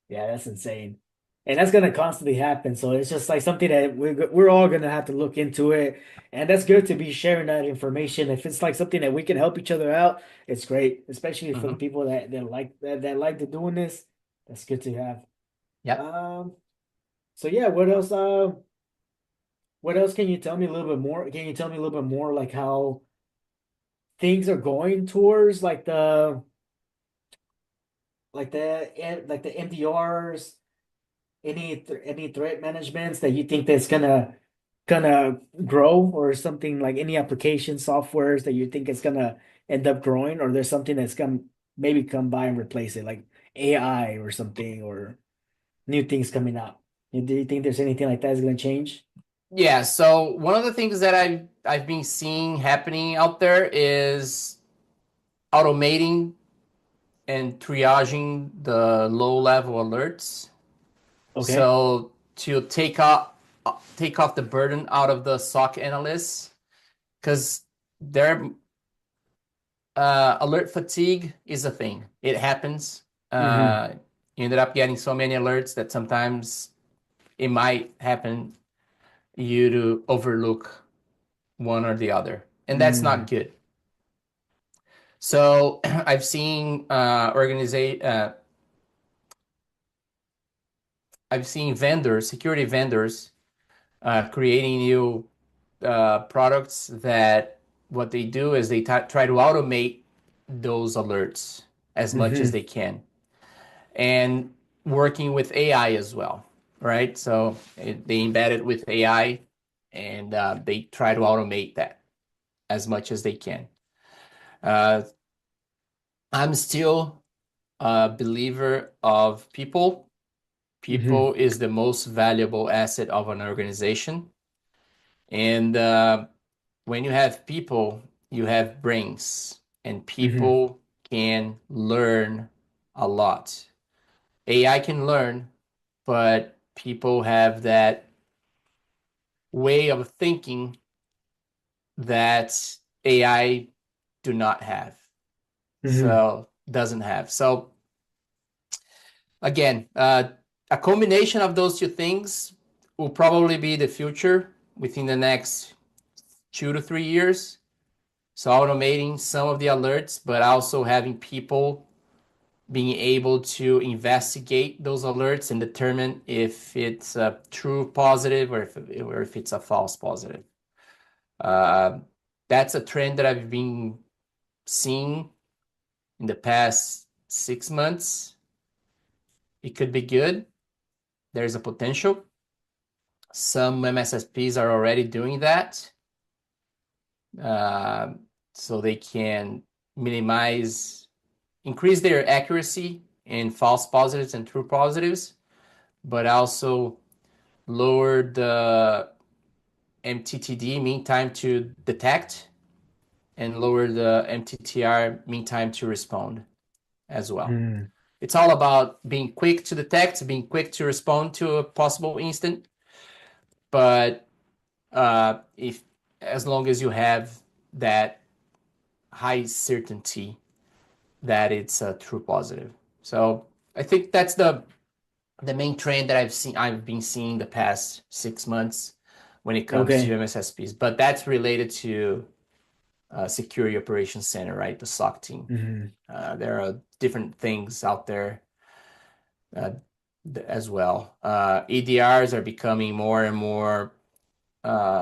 Yeah, that's insane. And that's gonna constantly happen. So it's just like something that we're all gonna have to look into it. And that's good to be sharing that information. If it's like something that we can help each other out, it's great, especially for the Hmm. people that like to doing this. That's good to have. Yep. Um, so yeah, what else can you tell me a little bit more? Can you tell me a little bit more like how things are going towards like the MDRs, any threat managements that you think that's gonna grow, or something like any application softwares that you think is gonna end up growing, or there's something that's gonna maybe come by and replace it, like AI or something, or new things coming out. Do you think there's anything like that is gonna change? Yeah. So one of the things that I've been seeing happening out there is automating and triaging the low level alerts. Okay. So to take off the burden out of the SOC analysts, because they're Alert fatigue is a thing. It happens. Hmm. You ended up getting so many alerts that sometimes it might happen you to overlook one or the other, and that's not Mm. good. So I've seen I've seen vendors, security vendors, creating new products that what they do is they try to automate those alerts as much as Hmm. they can, and working with AI as well, right? So they embed it with AI, and they try to automate that as much as they can. Uh, I'm still a believer of people. Hmm. People is the most valuable asset of an organization. And when you have people, you have brains, and Hmm. people can learn a lot. AI can learn, but people have that way of thinking that AI do not have. Hmm. So doesn't have. So again, a combination of those two things will probably be the future within the next 2 to 3 years. So automating some of the alerts, but also having people being able to investigate those alerts and determine if it's a true positive or if it's a false positive. Uh, that's a trend that I've been seeing in the past 6 months. It could be good. There's a potential. Some MSSPs are already doing that, uh, so they can minimize, increase their accuracy in false positives and true positives, but also lower the MTTD, mean time to detect, and lower the MTTR, mean time to respond as well. Hmm. It's all about being quick to detect, being quick to respond to a possible incident, but if as long as you have that high certainty that it's a true positive. So I think that's the main trend that I've been seeing the past 6 months when it comes to Okay. MSSPs. But that's related to Security Operations Center, right? The SOC team. Hmm. There are different things out there uh, as well. EDRs are becoming more and more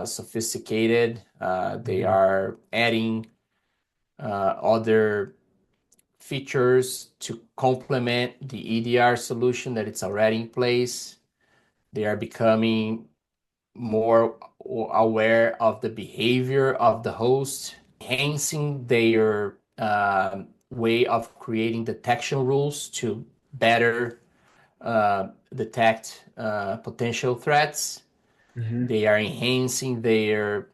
sophisticated. They Hmm. are adding other features to complement the EDR solution that it's already in place. They are becoming more aware of the behavior of the host, enhancing their way of creating detection rules to better detect potential threats. Hmm. They are enhancing their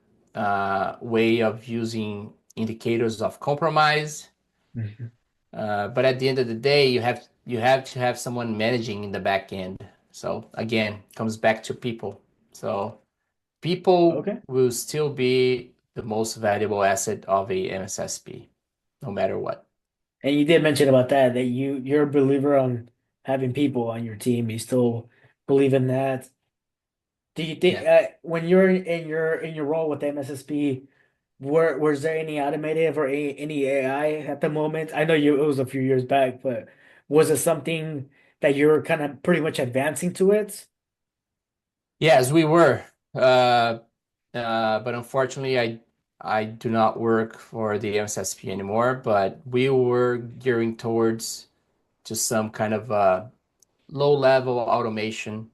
way of using indicators of compromise. Hmm. But at the end of the day, you have to have someone managing in the back end. So again, comes back to people. So people Okay. will still be the most valuable asset of a MSSP, no matter what. And you did mention about that you're a believer on having people on your team. You still believe in that. Do you think Yeah. when you're in your role with MSSP, was there any automated or any AI at the moment? I know you it was a few years back, but was it something that you're kind of pretty much advancing to it? Yes, we were. But unfortunately, I do not work for the MSSP anymore. But we were gearing towards just some kind of low level automation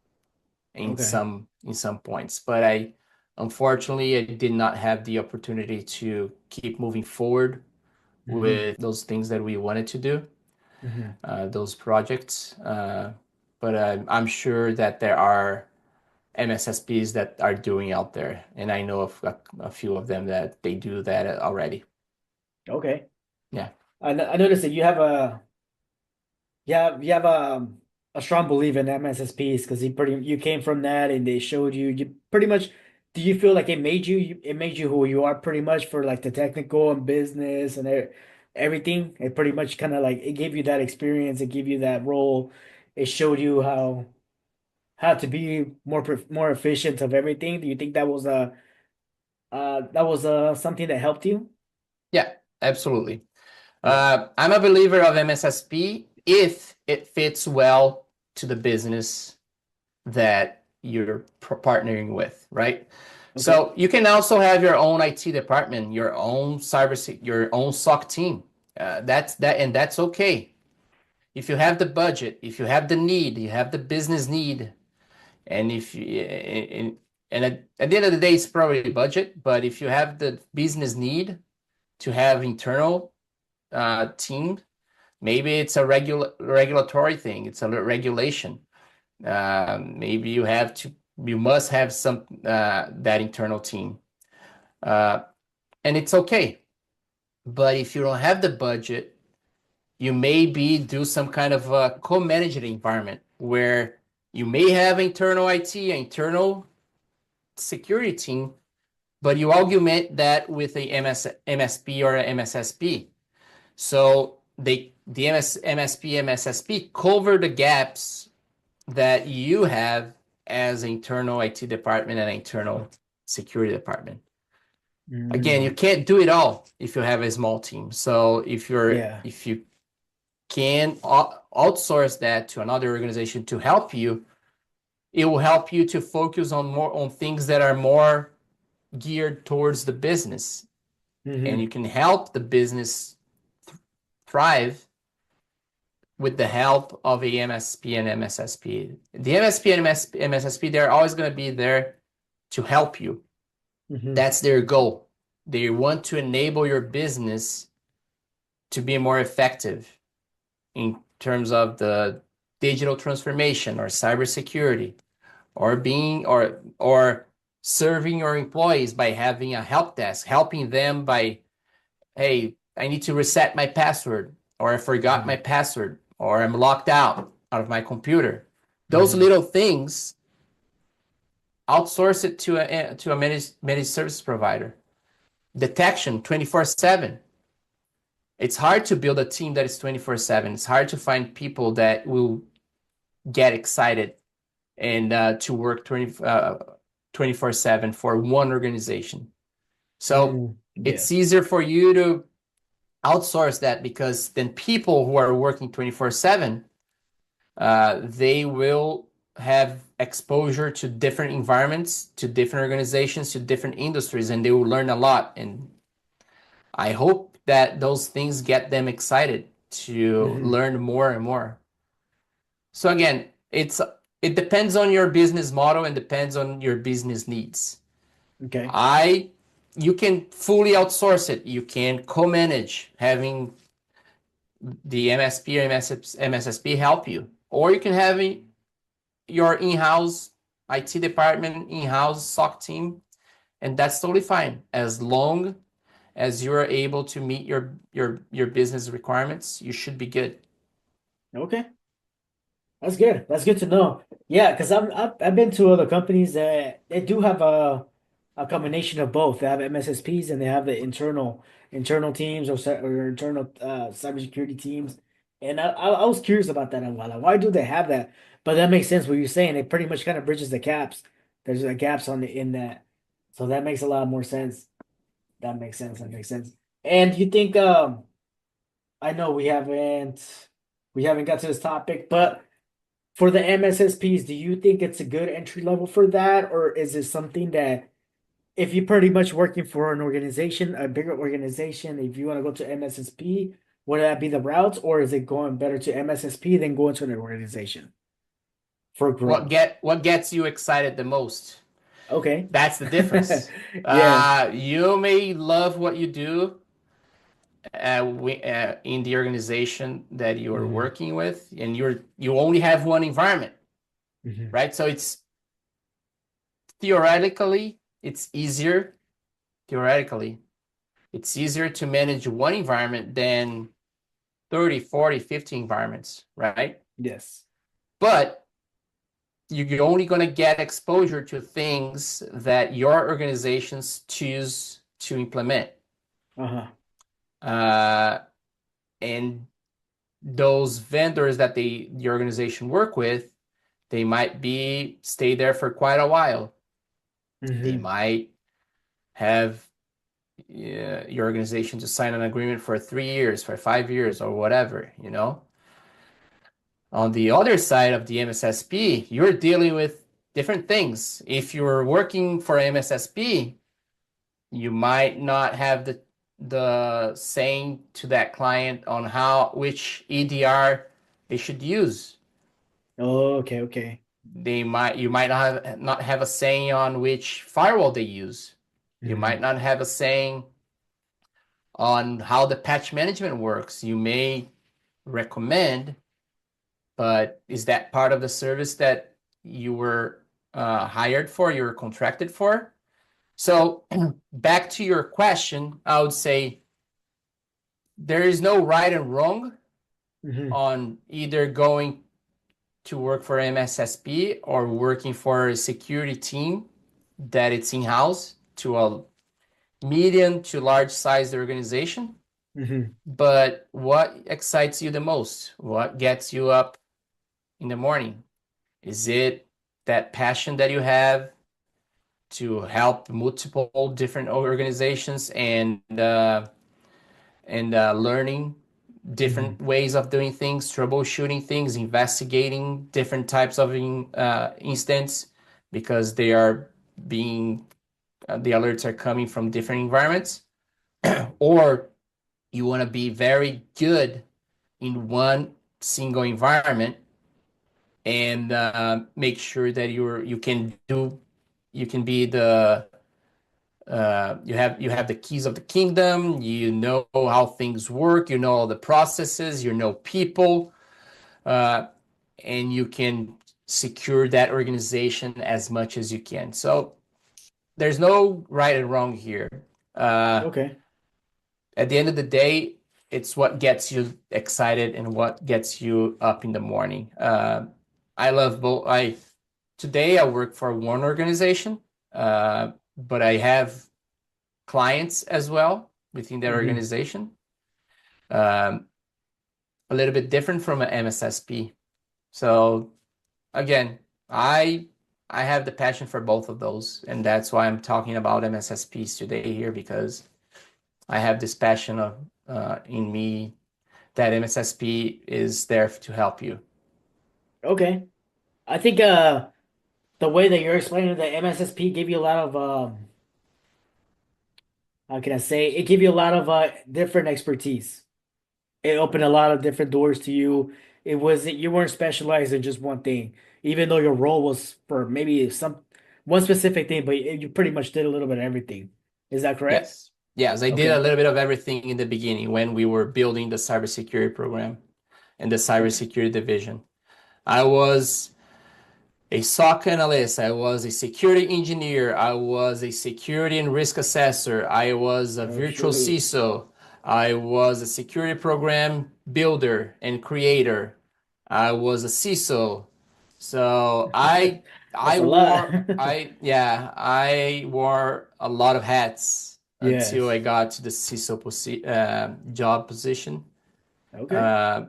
Okay. in some points. But I unfortunately I did not have the opportunity to keep moving forward Hmm. with those things that we wanted to do, Hmm. those projects. But I'm sure that there are MSSPs that are doing out there, and I know of a few of them that they do that already. Okay. Yeah. I noticed that you have a strong belief in MSSPs because you came from that and they showed you pretty much. Do you feel like it made you who you are pretty much for like the technical and business and everything. It pretty much kind of like it gave you that experience, it gave you that role. It showed you how to be more efficient of everything. Do you think that was something that helped you? Yeah, absolutely. Yeah. I'm a believer of MSSP if it fits well to the business that you're partnering with, right? Okay. So you can also have your own IT department, your own your own SOC team. And that's okay. If you have the budget, if you have the need, you have the business need, and if you and at the end of the day, it's probably budget. But if you have the business need to have internal team, maybe it's a regulatory thing. It's a regulation. Maybe you must have some that internal team, uh, and it's okay. But if you don't have the budget, you maybe do some kind of a co-managed environment where you may have internal IT, internal security team, but you augment that with a MSP or a MSSP. So the MSP, MSSP cover the gaps that you have as internal IT department and internal security department. Again, you Mm, can't do it all if you have a small team. So yeah. if you can outsource that to another organization to help you, it will help you to focus on more on things that are more geared towards the business, and you Hmm. can help the business thrive with the help of a MSP and MSSP. The MSP and MSSP, they're always going to be there to help you. Hmm. That's their goal. They want to enable your business to be more effective in terms of the digital transformation or cybersecurity or being or serving your employees by having a help desk, helping them by, hey, I need to reset my password, or I forgot my Hmm. password, or I'm locked out of my computer. Those Hmm. little things, outsource it to a managed service provider. Detection 24/7. It's hard to build a team that is 24/7. It's hard to find people that will get excited and to work 24/7 for one organization. So Yeah. it's easier for you to outsource that because then people who are working 24/7, they will have exposure to different environments, to different organizations, to different industries, and they will learn a lot. And I hope that those things get them excited to Hmm. learn more and more. So again, it depends on your business model and depends on your business needs. Okay. I You can fully outsource it. You can co-manage having the MSP or MSSP help you, or you can have your in-house IT department, in-house SOC team, and that's totally fine as long as you're able to meet your business requirements. You should be good. Okay. That's good. That's good to know. Yeah, because I've been to other companies that they do have a combination of both. They have MSSPs and they have the internal teams or internal cybersecurity teams. And I was curious about that. I'm like, why do they have that? But that makes sense what you're saying. It pretty much kind of bridges the gaps. There's gaps in that, so that makes a lot more sense. That makes sense. That makes sense. And you think I know we haven't got to this topic, but. For the MSSPs, do you think it's a good entry level for that, or is it something that if you're pretty much working for an organization, a bigger organization, if you want to go to MSSP, would that be the route, or is it going better to MSSP than going to an organization for growth? What gets you excited the most? Okay. That's the difference. Yeah. You may love what you do in the organization that you're Hmm. working with, and you only have one environment, Hmm. right? So it's theoretically it's easier. Theoretically, it's easier to manage one environment than 30, 40, 50 environments, right? Yes. But you're only going to get exposure to things that your organizations choose to implement. Uh-huh. Uh, and those vendors that the organization work with, they might be stay there for quite a while. They Hmm. might have your organization to sign an agreement for 3 years, for 5 years, or whatever, you know. On the other side of the MSSP, you're dealing with different things. If you're working for MSSP, you might not have the saying to that client on how which EDR they should use. Oh, okay, okay. You might not have a saying on which firewall they use. You might Hmm. not have a saying on how the patch management works. You may recommend, but is that part of the service that you were hired for, you were contracted for? So back to your question, I would say there is no right and wrong Hmm. on either going to work for MSSP or working for a security team that it's in-house to a medium to large sized organization. Hmm. But what excites you the most? What gets you up in the morning? Is it that passion that you have to help multiple different organizations and learning different Hmm. ways of doing things, troubleshooting things, investigating different types of incidents because they are being the alerts are coming from different environments, or you want to be very good in one single environment and make sure that you can be the you have the keys of the kingdom. You know how things work. You know all the processes. You know people, uh, and you can secure that organization as much as you can. So there's no right and wrong here. Uh, Okay. at the end of the day, it's what gets you excited and what gets you up in the morning. I love both. I Today I work for one organization, but I have clients as well within their Hmm. organization. Um, a little bit different from an MSSP. So again, I I have the passion for both of those, and that's why I'm talking about MSSPs today here because I have this passion in me that MSSP is there to help you. Okay. I think the way that you're explaining the MSSP give you a lot of how can I say it give you a lot of different expertise. It opened a lot of different doors to you. It wasn't you weren't specialized in just one thing, even though your role was for maybe some one specific thing, but you pretty much did a little bit of everything. Is that correct? Yes. Yes, I did a Okay. little bit of everything in the beginning when we were building the cybersecurity program and the Okay. cybersecurity division. I was a SOC analyst. I was a security engineer. I was a security and risk assessor. I was a Oh virtual shoot. CISO. I was a security program builder and creator. I was a CISO. So That's a lot. I wore a lot of hats until Yes. I got to the job position. Okay. Uh,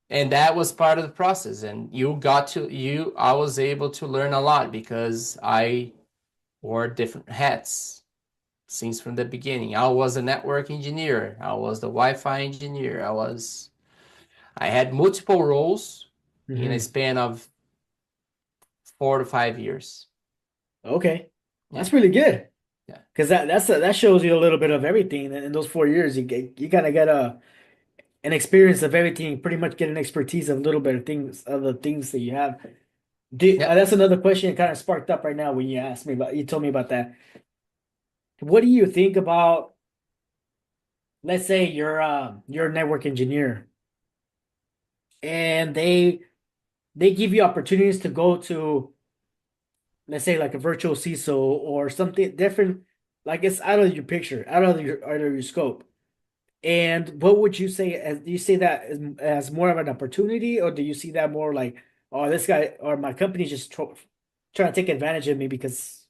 and that was part of the process. And I was able to learn a lot because I wore different hats since from the beginning. I was a network engineer. I was the Wi-Fi engineer. I had multiple roles in a Hmm. span of 4 to 5 years. Okay. Yeah. That's really good. Yeah. Because that shows you a little bit of everything in those 4 years. You kind of get an experience of everything, pretty much get an expertise of a little bit of the things that you have. Yeah. That's another question that kind of sparked up right now when you told me about that. What do you think about, let's say you're a network engineer and they give you opportunities to go to, let's say like a virtual CISO or something different, like it's out of your picture, out of your scope. And what would you say do you see that as more of an opportunity, or do you see that more like, oh, this guy or my company just trying to take advantage of me because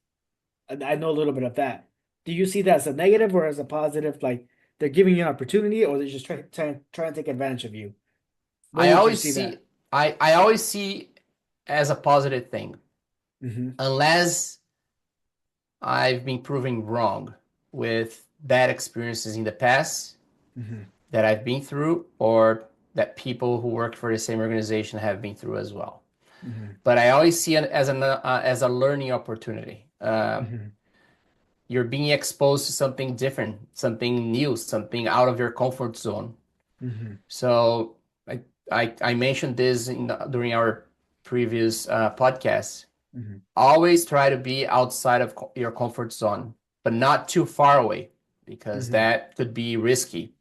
I know a little bit of that. Do you see that as a negative or as a positive? Like, they're giving you an opportunity, or they're just trying to take advantage of you? What I would you always see see that? I always see as a positive thing, Mm-hmm. unless I've been proven wrong with bad experiences in the past Mm-hmm. that I've been through, or that people who work for the same organization have been through as well. Mm-hmm. But I always see it as a learning opportunity. Mm-hmm. You're being exposed to something different, something new, something out of your comfort zone. Mm-hmm. So I mentioned this during our previous podcast. Mm-hmm. Always try to be outside of your comfort zone, but not too far away, because Mm-hmm. that could be risky.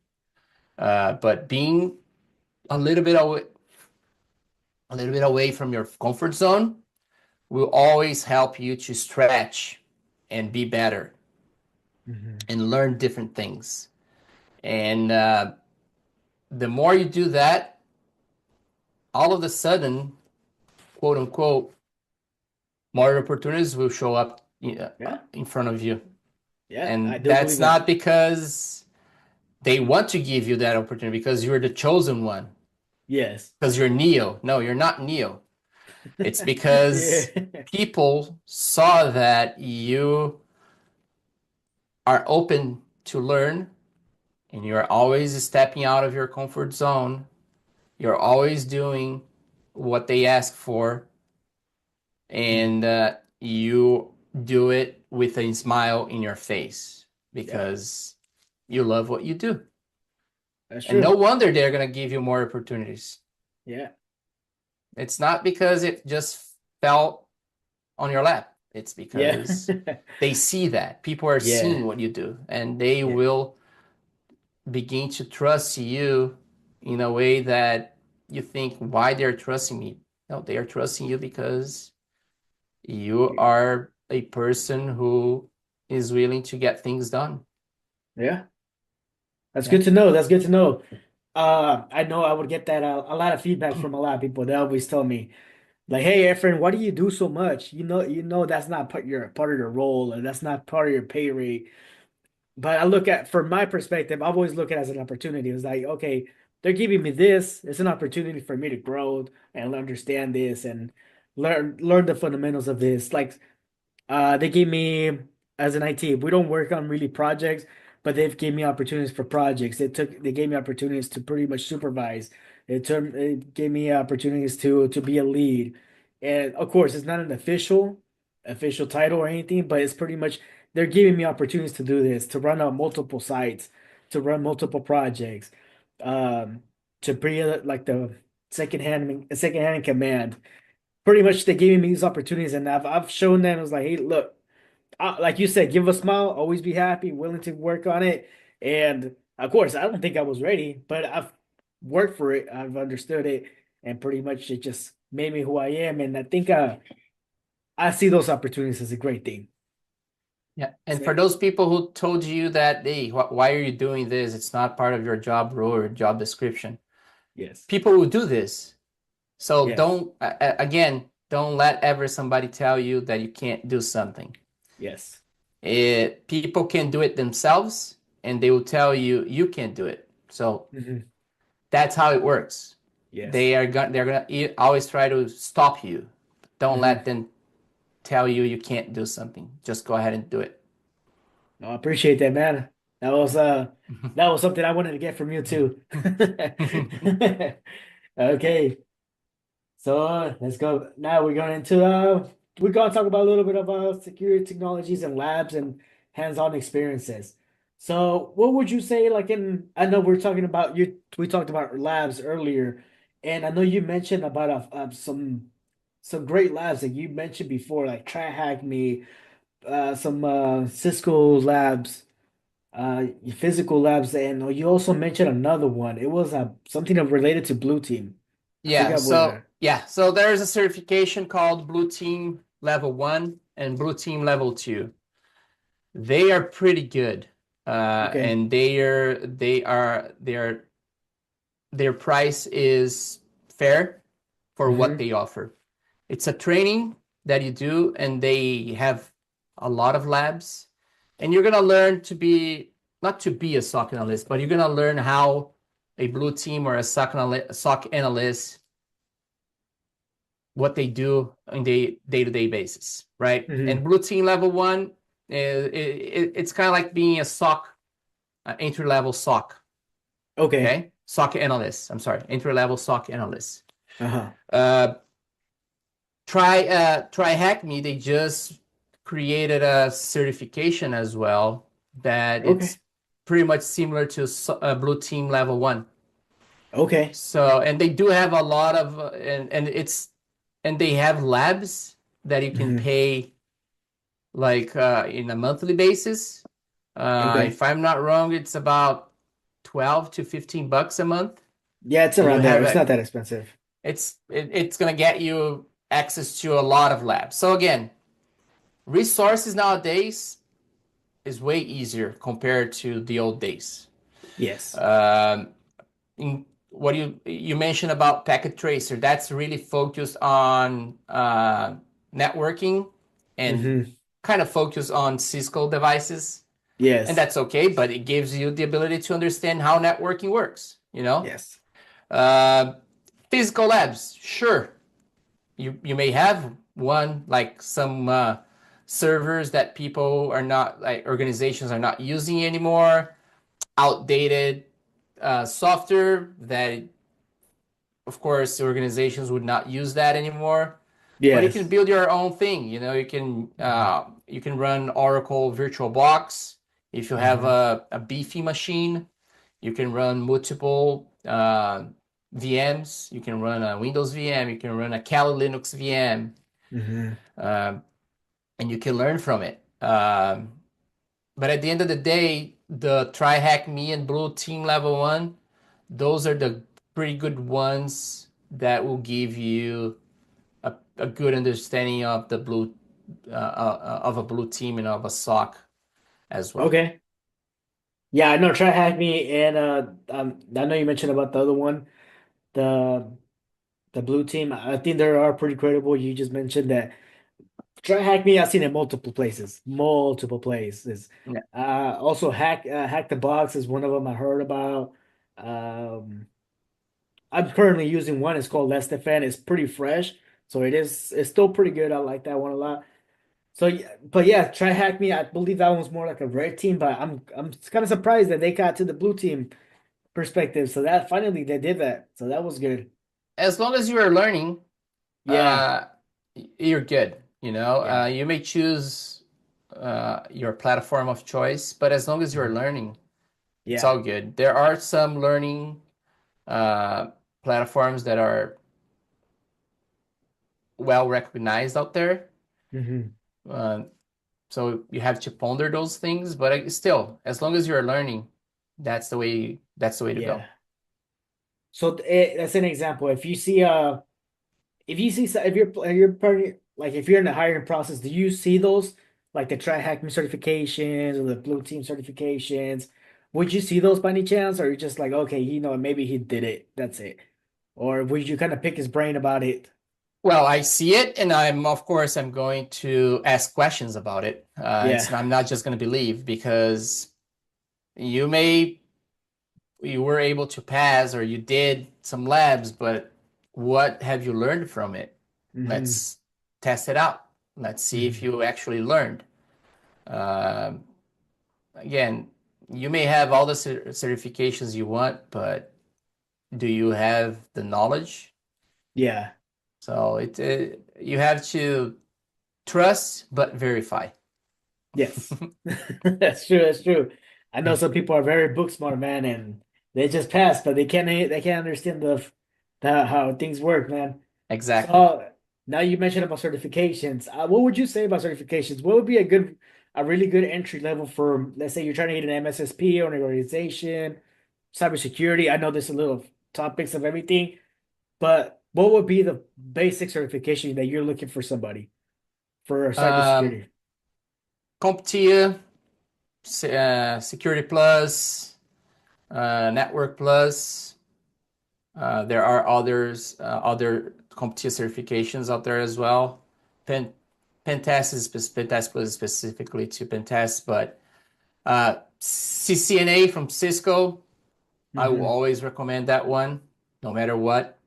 But being a little bit away, a little bit away from your comfort zone will always help you to stretch and be better Mm-hmm. and learn different things. And the more you do that, all of a sudden, quote unquote, more opportunities will show up Yeah. in front of you. Yeah, I And do that's believe that. not because they want to give you that opportunity, because you're the chosen one, Yes. because you're Neo. No, you're not Neo. It's Yeah. because people saw that you are open to learn, and you're always stepping out of your comfort zone. You're always doing what they ask for, Mhm. and you do it with a smile in your face Yeah, because you love what you do. that's And no true. wonder they're going to give you more opportunities. Yeah. It's not because it just fell on your lap. It's Yeah. because they see that people are Yeah. seeing what you do, and they Yeah. will begin to trust you in a way that you think, why they're trusting me? No, they are trusting you because you Yeah. are a person who is willing to get things done. Yeah. That's Yeah. good to know. That's good to know. I know I would get that a lot of feedback from a lot of people. They always tell me, like, "Hey, Efren, why do you do so much? You know that's not part of your role, and that's not part of your pay rate." But I look at, from my perspective, I've always looked at it as an opportunity. It's like, okay, they're giving me this. It's an opportunity for me to grow and understand this and learn the fundamentals of this. Like, they gave me, as an IT, we don't work on really projects, but they've gave me opportunities for projects. They gave me opportunities to pretty much supervise. It gave me opportunities to be a lead. And of course, it's not an official title or anything, but it's pretty much they're giving me opportunities to do this, to run on multiple sites, to run multiple projects, um, to be like the second hand in command. Pretty much they gave me these opportunities, and I've shown them. I was like, hey, look, like you said, give a smile, always be happy, willing to work on it. And of course, I don't think I was ready, but I've worked for it, I've understood it, and pretty much it just made me who I am. And I think I see those opportunities as a great thing. Yeah. And So, for those people who told you that, hey, why are you doing this? It's not part of your job role or job description. yes, People will do this. So yes, again, don't let ever somebody tell you that you can't do something. yes, People can do it themselves, and they will tell you you can't do it. So hmm, that's how it works. yes, They're gonna always try to stop you. Don't let hmm. them tell you you can't do something. Just go ahead and do it. No, I appreciate that, man. That was uh, that was something I wanted to get from you too. Okay. So let's go. Now we're going into we're going to talk about a little bit about security technologies and labs and hands-on experiences. So what would you say, like, in, I know we're talking about you, we talked about labs earlier, and I know you mentioned about some great labs that you mentioned before, like Try Hack Me, some Cisco labs, physical labs, and you also mentioned another one. It was something related to Blue Team. I Yeah, forgot so where. yeah, so there's a certification called Blue Team Level 1 and Blue Team Level 2. They are pretty good. Okay. And their price is fair for what Mm-hmm. they offer. It's a training that you do, and they have a lot of labs, and you're gonna learn to be not to be a SOC analyst, but you're gonna learn how a blue team or a SOC analyst what they do on the day-to-day basis, right? And Hmm. blue team level one, it's kind of like being a SOC, entry level SOC, Okay. okay? SOC analyst. I'm sorry, entry level SOC analyst. Uh-huh. Uh, try hack me. They just created a certification as well that Okay. it's pretty much similar to blue team level one. Okay. So, and they do have a lot of, and they have labs that you can Hmm. pay like in a monthly basis. Okay. If I'm not wrong, it's about 12 to 15 bucks a month, Yeah, it's and you around there. have It's not that expensive. it's gonna get you access to a lot of labs. So again, resources nowadays is way easier compared to the old days. Yes. Um, what you mentioned about packet tracer, that's really focused on networking and Hmm. kind of focused on Cisco devices, and Yes. that's okay. But it gives you the ability to understand how networking works. Yes. Uh, physical labs, sure, you may have one like some servers that people are not like organizations are not using anymore, outdated software that of course organizations would not use that anymore, but you can Yes. build your own thing. Hmm. You can run Oracle VirtualBox if you have Hmm. a beefy machine. You can run multiple VMs. You can run a Windows VM. You can run a Kali Linux VM, Hmm. um, and you can learn from it. But at the end of the day, the Try Hack Me and Blue Team Level 1, those are the pretty good ones that will give you a good understanding of the blue of a blue team and of a sock as well. Okay. Yeah, I know. Try hack me, and I know you mentioned about the other one, the the blue team. I think they are pretty credible. You just mentioned that. Try hack me. I've seen it multiple places, multiple places. Yeah. Also hack the box is one of them I heard about. Um, I'm currently using one. It's called Less Defend. It's pretty fresh, so it's still pretty good. I like that one a lot. So yeah, but yeah, try hack me. I believe that one's more like a red team, but I'm kind of surprised that they got to the blue team perspective. So that finally they did that. So that was good. As long as you are learning, Yeah. uh, you're good. Yeah. You may choose your platform of choice, but as long as you're Mhm. learning, it's Yeah. all good. There are some learning uh, platforms that are well recognized out there. Hmm. Uh, so you have to ponder those things, but still, as long as you're learning, that's the way to Yeah. go. So that's an example. If you see if you're part like if you're in the hiring process, do you see those like the try hack me certifications or the blue team certifications? Would you see those by any chance, or are you just like, okay, maybe he did it, that's it, or would you kind of pick his brain about it? Well, I see it, and of course I'm going to ask questions about it. Yeah. I'm not just going to believe because you may you were able to pass or you did some labs, but what have you learned from it? Hmm. Let's test it out. Let's see if Hmm. you actually learned. Um, Again, you may have all the certifications you want, but do you have the knowledge? Yeah. So you have to trust but verify. Yes. That's true. That's true. I know some people are very book smart, man, and they just pass, but they can't understand the how things work, man. Exactly. So now you mentioned about certifications. What would you say about certifications? What would be a really good entry level for, let's say you're trying to get an MSSP or an organization, cybersecurity? I know there's a little topics of everything, but what would be the basic certification that you're looking for somebody for Um, cybersecurity? CompTIA, Security Plus, Network Plus. There are other CompTIA certifications out there as well. Pen Pentest is Pentest was specifically to Pentest, but CCNA from Cisco. I will Hmm. always recommend that one, no matter what.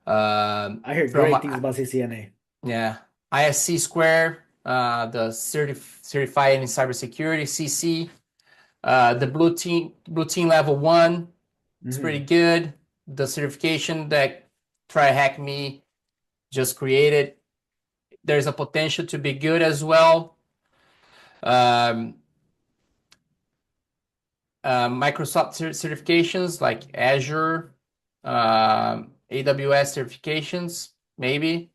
I hear From great things about CCNA. Yeah, ISC Square, the certified in cybersecurity CC, the blue team level one. It's pretty Hmm. good. The certification that Try Hack Me just created, there's a potential to be good as well. Um, Microsoft certifications like Azure, AWS certifications, maybe.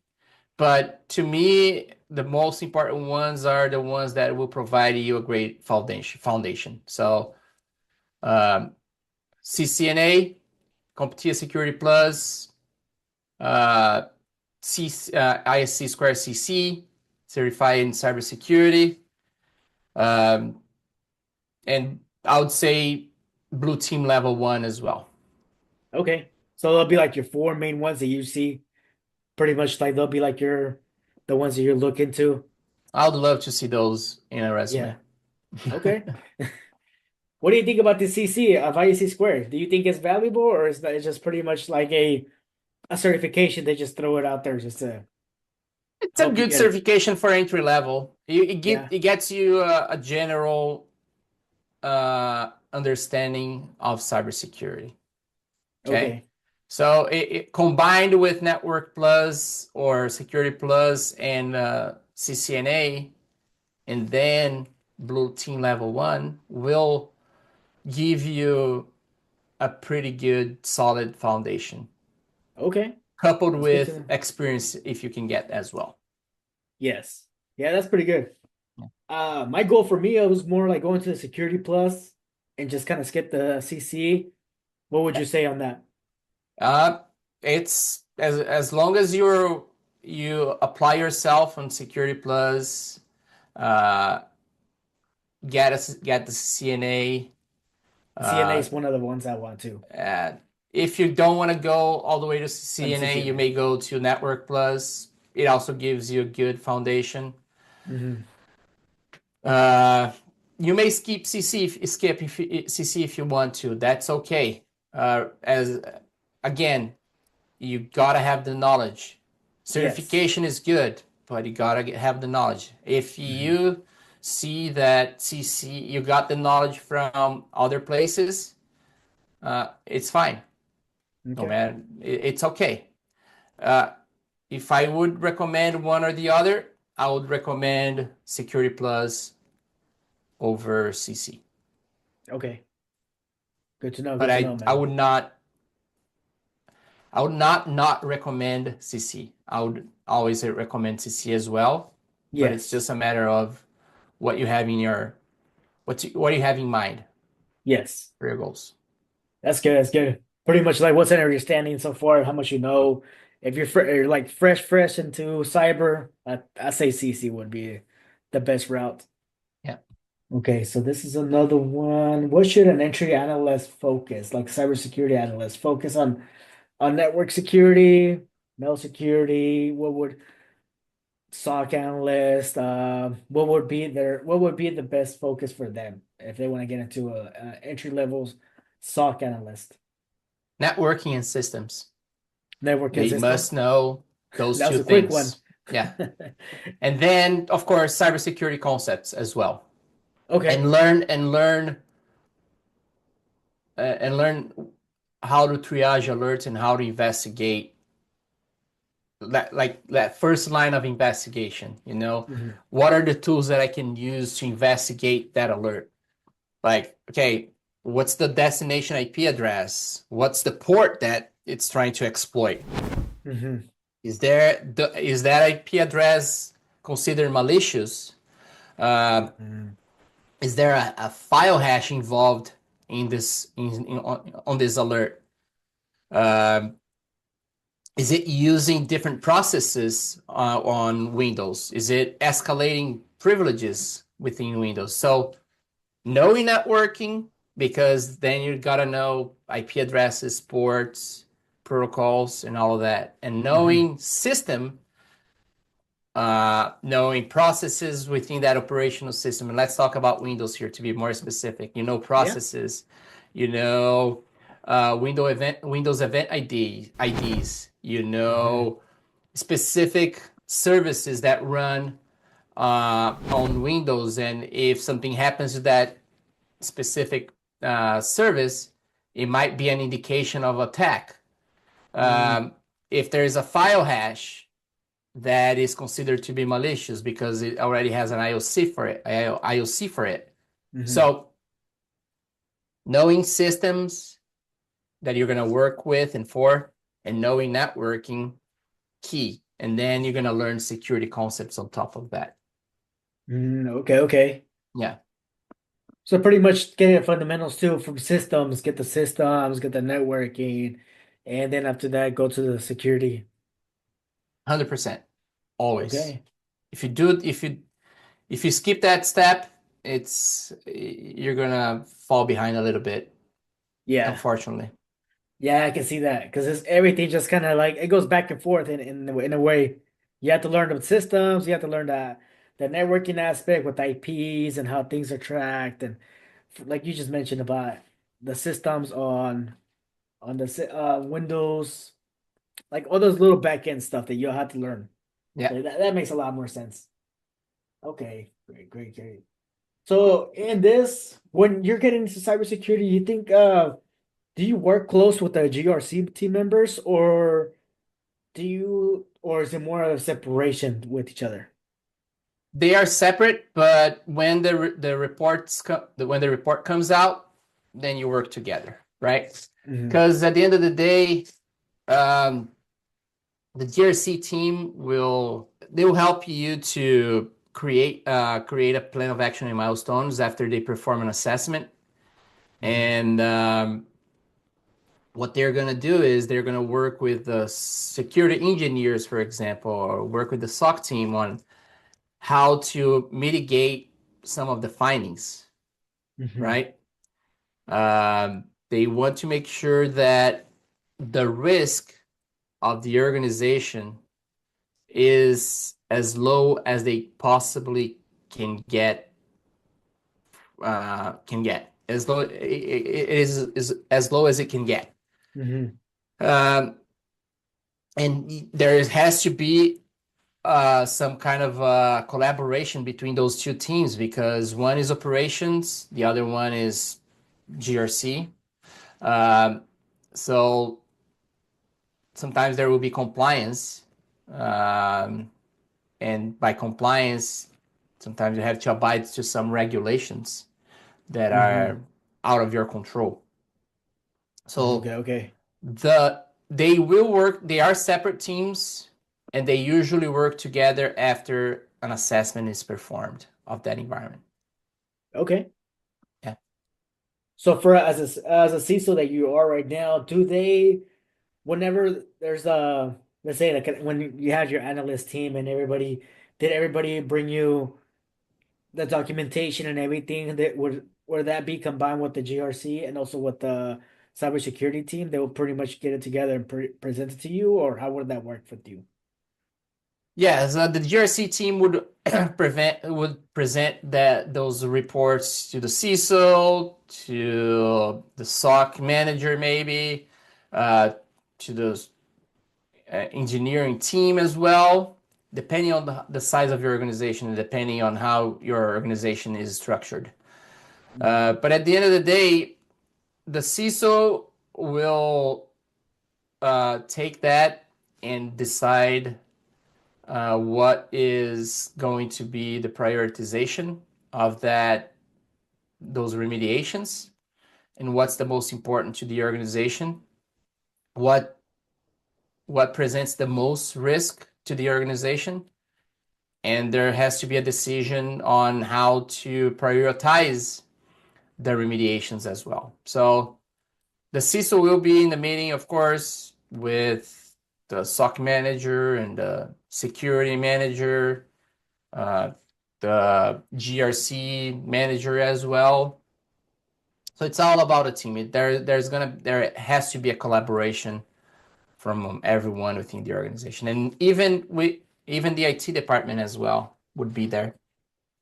But to me, the most important ones are the ones that will provide you a great foundation. So CCNA, CompTIA Security Plus, uh, ISC Square CC, certified in cybersecurity, um, and I would say Blue Team Level 1 as well. Okay. So they'll be like your four main ones that you see. Pretty much like they'll be like the ones that you're looking to. I would love to see those in a Yeah. resume. Okay. What do you think about the CC of IEC Square? Do you think it's valuable or is that it's just pretty much like a certification? They just throw it out there just to It's a help you good get it. certification for entry level. Yeah. It gets you a general understanding of cybersecurity. Okay. Okay. So it combined with Network Plus or Security Plus and CCNA, and then Blue Team Level 1 will give you a pretty good, solid foundation, Okay. coupled That's good to with know. experience if you can get as well. Yes. Yeah, that's pretty good. My goal for me, it was more like going to the Security Plus and just kind of skip the CC. What would you say on that? Uh, it's as long as you apply yourself on Security Plus, uh, get the CNA. CNA Uh, is one of the ones I want to. uh, if you don't want to go all the way to On CNA, you CCNA. may go to Network Plus. It also gives you a good foundation. Hmm. Uh, you may skip CC if you want to. That's okay. As again, you gotta have the knowledge. Yes. Certification is good, but you gotta have the knowledge. If Hmm. you see that CC, you got the knowledge from other places, it's fine. No Okay. man, it's okay. Uh, if I would recommend one or the other, I would recommend Security Plus over CC. Okay. Good to know. But Good to know, I man. would not recommend CC. I would always recommend CC as well, but it's Yes. just a matter of what you have in your what you have in mind Yes. for your goals. That's good. That's good. Pretty much like what's in your standing so far, how much you know. If you're like fresh into cyber, I say CC would be the best route. Yeah. Okay, so this is another one. What should an entry analyst focus, like cybersecurity analyst, focus on network security, mail security? What would SOC analyst? What would be the best focus for them if they want to get into a entry level SOC analyst? Networking and systems. Networking They system. must know those That was two a quick one. things. Yeah. And then of course cybersecurity concepts as well. Okay. And learn how to triage alerts and how to investigate that first line of investigation. Hmm. What are the tools that I can use to investigate that alert? Like, okay, what's the destination IP address? What's the port that it's trying to exploit? Hmm. Is that IP address considered malicious? Hmm. Is there a file hash involved in on this alert? Um, is it using different processes on Windows? Is it escalating privileges within Windows? So knowing networking, because then you gotta know IP addresses, ports, protocols, and all of that. And Hmm. knowing system, knowing processes within that operational system. And let's talk about Windows here to be more specific. You know Yeah. processes, you know Windows event IDs, you Hmm. know specific services that run on Windows, and if something happens to that specific service, it might be an indication of attack. Hmm. Um, if there is a file hash that is considered to be malicious because it already has an IOC for it, IOC for it. Hmm. So knowing systems that you're going to work with and for, and knowing networking, key. And then you're going to learn security concepts on top of that. Okay, okay. Yeah, So pretty much getting the fundamentals too from systems, get the networking, and then after that go to the security. 100%. Always. Okay. If you do, if you skip that step, it's you're gonna fall behind a little bit, Yeah. unfortunately. Yeah, I can see that because it's everything just kind of like it goes back and forth in a way. You have to learn the systems, you have to learn the networking aspect with IPs and how things are tracked, and like you just mentioned about the systems on the Windows, like all those little back end stuff that you'll have to learn. Yeah. So that makes a lot more sense. Okay, great, great, great. So in this, when you're getting into cybersecurity, you think do you work close with the GRC team members or is it more of a separation with each other? They are separate, but when when the report comes out, then you work together, right? Hmm. Because at the end of the day, um, the GRC team will help you to create a plan of action and milestones after they perform an assessment. Hmm. And what they're going to do is they're going to work with the security engineers, for example, or work with the SOC team on how to mitigate some of the findings, Hmm. right? They want to make sure that the risk of the organization is as low as they possibly can get as low it is as low as it can get. Hmm. Um, and there has to be some kind of collaboration between those two teams because one is operations, the other one is GRC. Um, so sometimes there will be compliance, um, and by compliance, sometimes you have to abide to some regulations that Hmm. are out of your control. So Okay, okay. they will work. They are separate teams, and they usually work together after an assessment is performed of that environment. Okay. Yeah. So for as a CISO that you are right now, do they whenever there's a let's say like when you had your analyst team and did everybody bring you the documentation and everything that would that be combined with the GRC and also with the cybersecurity team? They will pretty much get it together and present it to you, or how would that work with you? Yeah, so the GRC team would present that those reports to the CISO, to the SOC manager, maybe, uh, to the engineering team as well, depending on the size of your organization and depending on how your organization is structured. Mhm. But at the end of the day, the CISO will take that and decide what is going to be the prioritization of those remediations and what's the most important to the organization, what what presents the most risk to the organization, and there has to be a decision on how to prioritize the remediations as well. So the CISO will be in the meeting, of course, with the SOC manager and the security manager, uh, the GRC manager as well. So it's all about a team. There has to be a collaboration from everyone within the organization, and even we. Even the IT department as well would be there.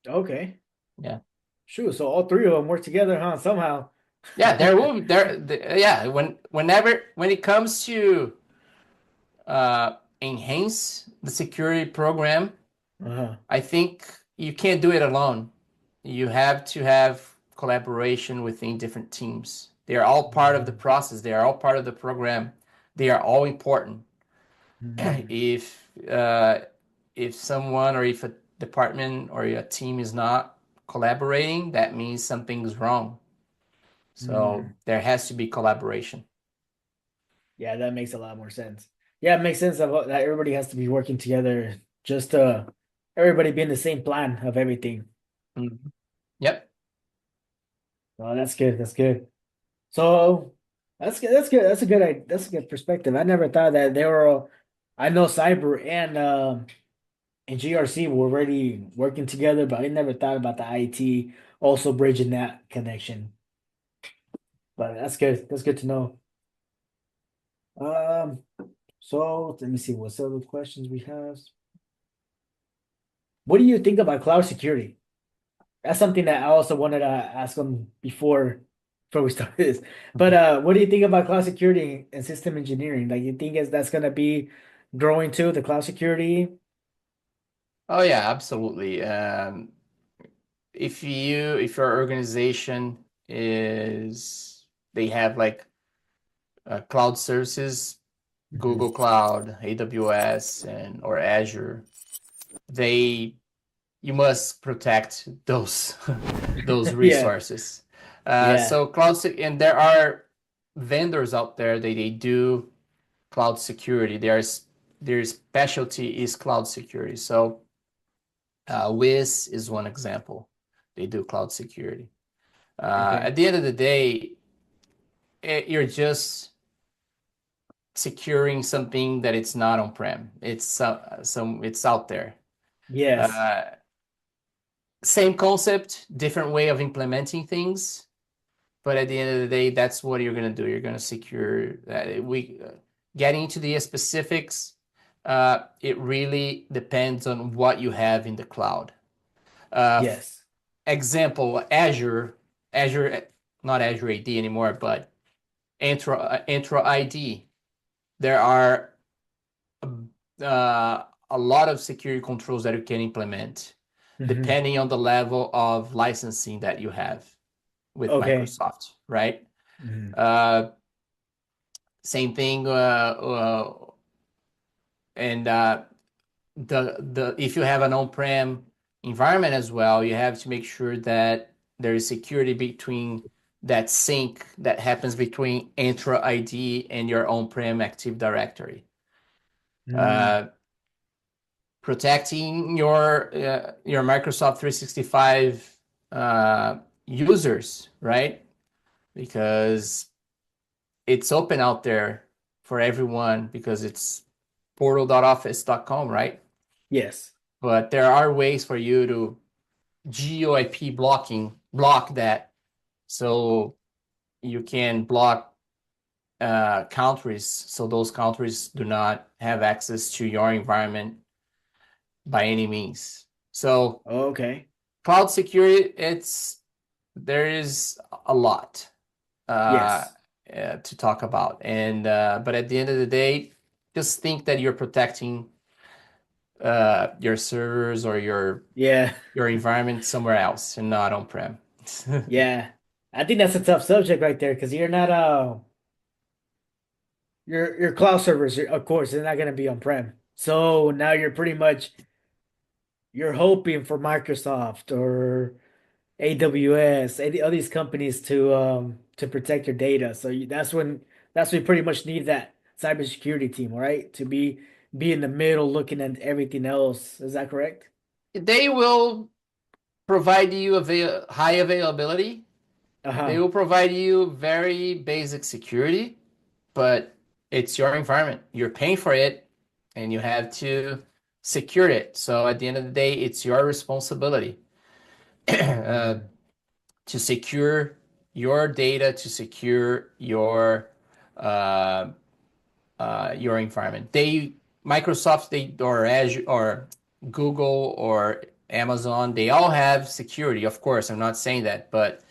Okay. Yeah. Shoot, so all three of them work together, huh? Somehow. Yeah, there will yeah, when it comes to enhance the security program, Uh-huh. I think you can't do it alone. You have to have collaboration within different teams. They are all part of the Mhm. process. They are all part of the program. They are all important. Mhm. If if someone or if a department or a team is not collaborating, that means something's wrong. So Mhm. there has to be collaboration. Yeah, that makes a lot more sense. Yeah, it makes sense that everybody has to be working together, just everybody be in the same plan of everything. Mhm. Yep. Oh, that's good. That's good. So that's good. That's good. That's a good perspective. I never thought that they were. I know Cyber and GRC were already working together, but I never thought about the IT also bridging that connection. But that's good. That's good to know. Um, so let me see what other questions we have. What do you think about cloud security? That's something that I also wanted to ask them before we start this. But what do you think about cloud security and system engineering? Like, you think is that's gonna be growing too, the cloud security? Oh yeah, absolutely. If your organization is they have like cloud services, Mhm. Google Cloud, AWS, and or Azure, they you must protect those those Yeah, resources. yeah. So and there are vendors out there that they do cloud security. Their specialty is cloud security. So Wiz is one example. They do cloud security. Okay. At the end of the day, you're just securing something that it's not on-prem. It's out there. Yes. Uh, Same concept, different way of implementing things, but at the end of the day, that's what you're gonna do. You're gonna secure that. We Getting into the specifics. It really depends on what you have in the cloud. Uh, Yes. Example, Azure, not Azure AD anymore, but Entra ID. There are a lot of security controls that you can implement Hmm. depending on the level of licensing that you have with Okay. Microsoft, right? Hmm. Uh, Same thing, and the if you have an on-prem environment as well, you have to make sure that there is security between that sync that happens between Entra ID and your on-prem Active Directory. Mm. Uh, Protecting your Microsoft 365 users, right? Because it's open out there for everyone because it's portal.office.com, right? Yes. But there are ways for you to GeoIP block that, so you can block countries, so those countries do not have access to your environment by any means. So Okay. cloud security, it's there is a lot uh, Yes. to talk about, and but at the end of the day, just think that you're protecting your servers or Yeah. your environment somewhere else and not on-prem. Yeah. I think that's a tough subject right there because you're not your cloud servers, of course, they're not gonna be on-prem. So now you're pretty much you're hoping for Microsoft or AWS, all these companies to protect your data. So that's when you pretty much need that cybersecurity team, right? To be in the middle looking at everything else. Is that correct? They will provide you high availability. They Uh-huh. will provide you very basic security, but it's your environment. You're paying for it, and you have to secure it. So at the end of the day, it's your responsibility uh, Mhm. to secure your data, to secure your environment. Microsoft, they or Azure or Google or Amazon, they all have security. Of course, I'm not saying that, but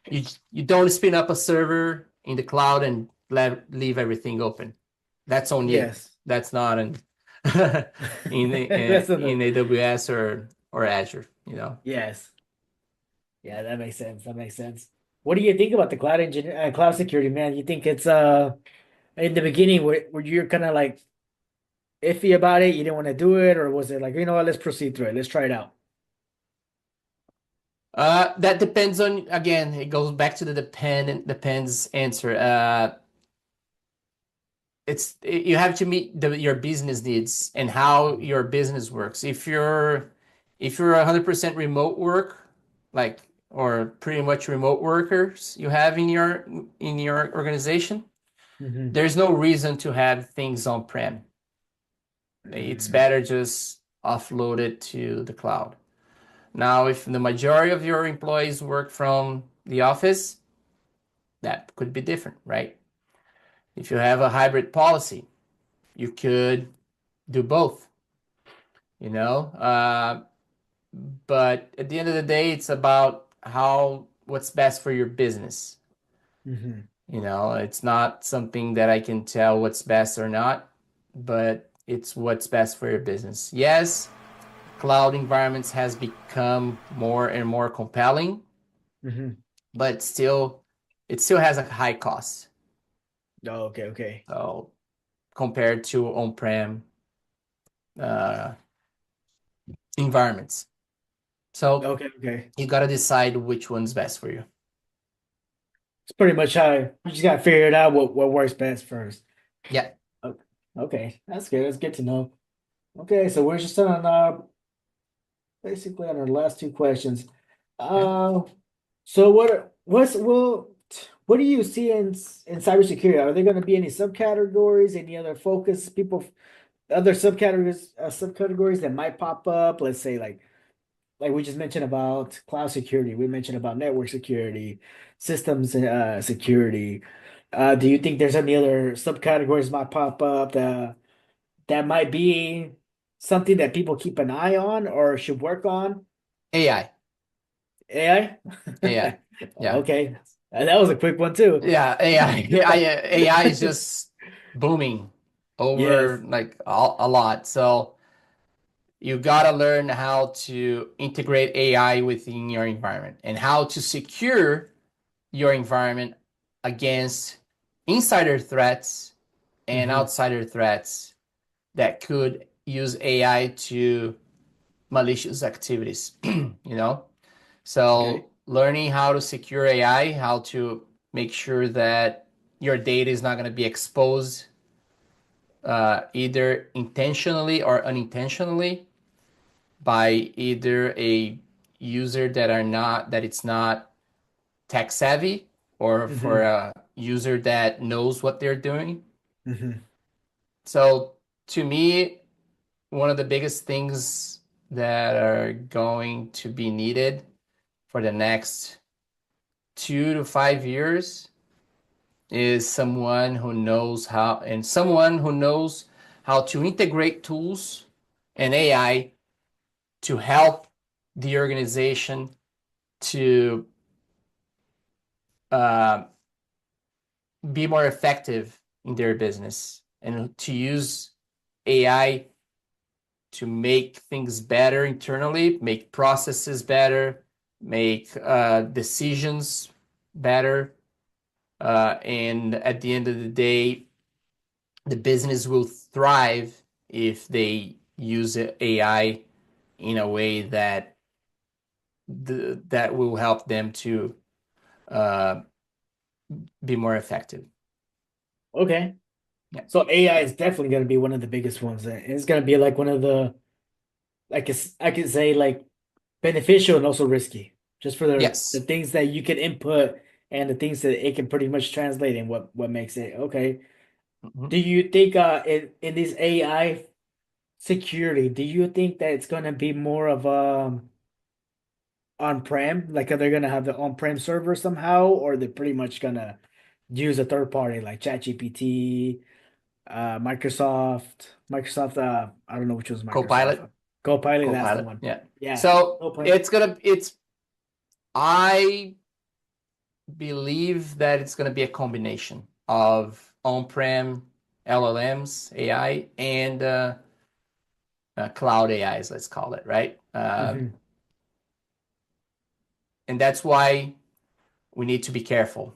you don't spin up a server in the cloud and leave everything open. That's on you. Yes. That's not in That's in another. AWS or Azure. You know. Yes. Yeah, that makes sense. That makes sense. What do you think about the cloud security, man? You think it's in the beginning were you kind of like iffy about it? You didn't want to do it, or was it like, you know what, let's proceed through it. Let's try it out. That depends on, again, it goes back to the depends answer. You have to meet your business needs and how your business works. If you're 100% remote work, like, or pretty much remote workers you have in your organization, Mm-hmm. there's no reason to have things on-prem. It's Mm-hmm. better just offload it to the cloud. Now, if the majority of your employees work from the office, that could be different, right? If you have a hybrid policy, you could do both, you know. But at the end of the day, it's about what's best for your business. Mm-hmm. It's not something that I can tell what's best or not, but it's what's best for your business. Yes, cloud environments has become more and more compelling, Mm-hmm. but it still has a high cost. Oh, okay, okay. So compared to on-prem uh, environments. So Okay, okay. you got to decide which one's best for you. It's pretty much how you just gotta figure it out what works best first. Yeah. Okay, okay. That's good. That's good to know. Okay, so we're just on basically on our last two questions. Yeah. Uh, so what do you see in cybersecurity? Are there going to be any subcategories, any other focus people, other subcategories that might pop up? Let's say like we just mentioned about cloud security, we mentioned about network security, systems security. Do you think there's any other subcategories might pop up that might be something that people keep an eye on or should work on? AI. AI? AI. Yeah. Okay. That was a quick one too. Yeah. AI. AI is just booming over Yes. like a lot. So you gotta learn how to integrate AI within your environment and how to secure your environment against insider threats and Hmm. outsider threats that could use AI to malicious activities, you know? Okay. So learning how to secure AI, how to make sure that your data is not going to be exposed either intentionally or unintentionally by either a user that it's not tech savvy or for Hmm. a user that knows what they're doing. Hmm. So to me, one of the biggest things that are going to be needed for the next 2 to 5 years is someone who knows how to integrate tools and AI to help the organization to uh, be more effective in their business and to use AI to make things better internally, make processes better, make decisions better. And at the end of the day, the business will thrive if they use AI in a way that will help them to uh, be more effective. Okay. Yeah. So AI is definitely going to be one of the biggest ones. It's going to be like one of the, I could say like beneficial and also risky, just for the Yes. things that you can input and the things that it can pretty much translate and what makes it okay. Mhm. Do you think in this AI security, do you think that it's going to be more of on-prem? Like, are they gonna have the on-prem server somehow, or they're pretty much gonna use a third party like ChatGPT, Microsoft? Microsoft. I don't know which was Microsoft. Copilot, Copilot, that's the Copilot. one. Yeah. Yeah. So Copilot. I believe that it's gonna be a combination of on-prem LLMs, AI, and cloud AIs, let's call it, right? Hmm. And that's why we need to be careful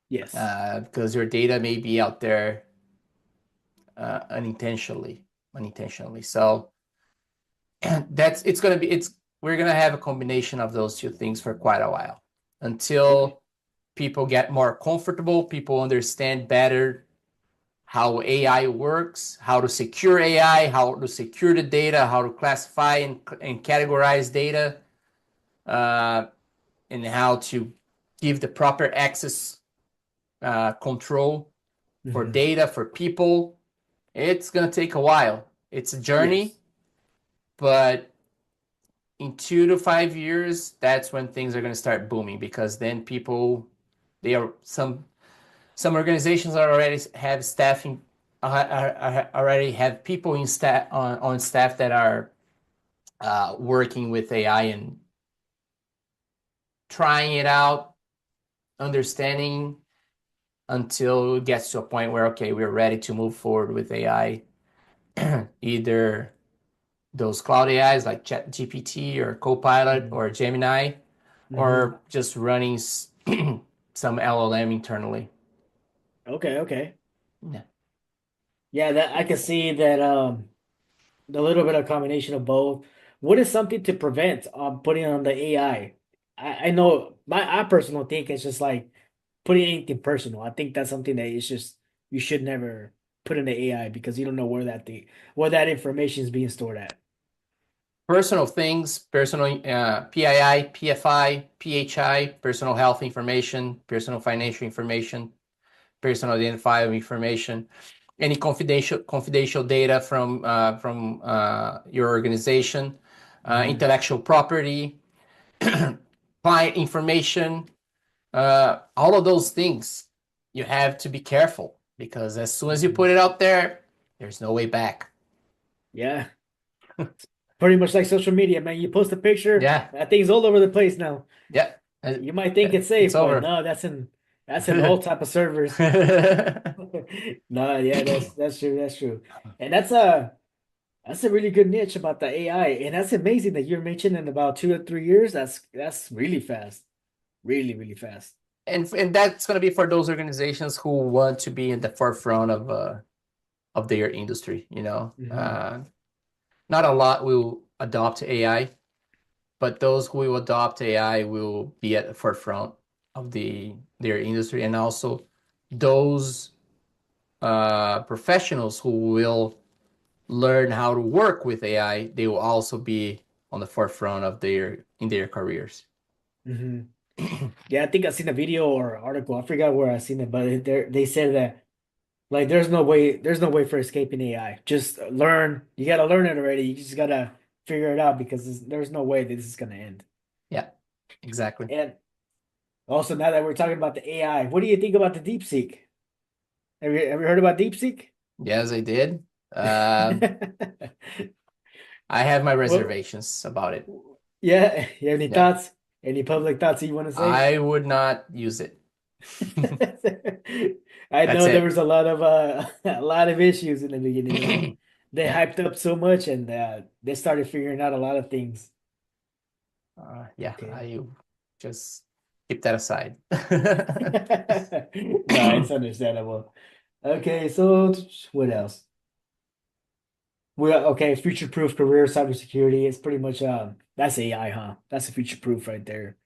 Yes. because your data may be out there unintentionally. So that's it's gonna be it's we're gonna have a combination of those two things for quite a while Okay. until people get more comfortable, people understand better how AI works, how to secure AI, how to secure the data, how to classify and categorize data, uh, and how to give the proper access control for Hmm. data for people. It's gonna take a while. It's a journey, Yes. but in 2 to 5 years, that's when things are gonna start booming because then people, they are some organizations are already have staffing, already have people in staff on staff that are working with AI and trying it out, understanding until it gets to a point where okay, we're ready to move forward with AI, either those cloud AIs like ChatGPT or Copilot Hmm. or Gemini, Hmm. or just running some LLM internally. Okay. Okay. Yeah. Yeah, that I can see that a little bit of combination of both. What is something to prevent putting on the AI? I know I personally think it's just like putting anything personal. I think that's something that is just you should never put in the AI because you don't know where that information is being stored at. Personal things, personal PII, PFI, PHI, personal health information, personal financial information, personal identifiable information, any confidential data from your organization, Hmm. intellectual property, client information, all of those things. You have to be careful because as soon as you put Hmm. it out there, there's no way back. Yeah, pretty much like social media, man. You post a picture, Yeah, that thing's all over the place now. yeah, You might think it's it's safe, but over. no, that's in all type of servers. No, yeah, that's true, that's true. And that's a really good niche about the AI. And that's amazing that you're mentioning in about 2 to 3 years. That's really fast. Really, really fast. And that's going to be for those organizations who want to be in the forefront of their industry. Hmm. Not a lot will adopt AI, but those who will adopt AI will be at the forefront of their industry, and also those professionals who will learn how to work with AI, they will also be on the forefront of their careers. Hmm. Yeah, I think I seen a video or article. I forgot where I seen it, but they said that like there's no way for escaping AI. Just learn. You gotta learn it already. You just gotta figure it out because there's no way that this is gonna end. Yeah, exactly. And also now that we're talking about the AI, what do you think about the DeepSeek? Have you heard about DeepSeek? Yes, I did. I have my Well, reservations about it. yeah. You have any Yeah, thoughts? Any public thoughts you want to say? I would not use it. I That's know there it. was a lot of a lot of issues in the beginning, you know. They Yeah, hyped up so much and they started figuring out a lot of things. yeah. Okay. I just keep that aside. No, it's understandable. Okay, so what else? Okay, future-proof career cybersecurity is pretty much that's AI, huh? That's a future-proof right there.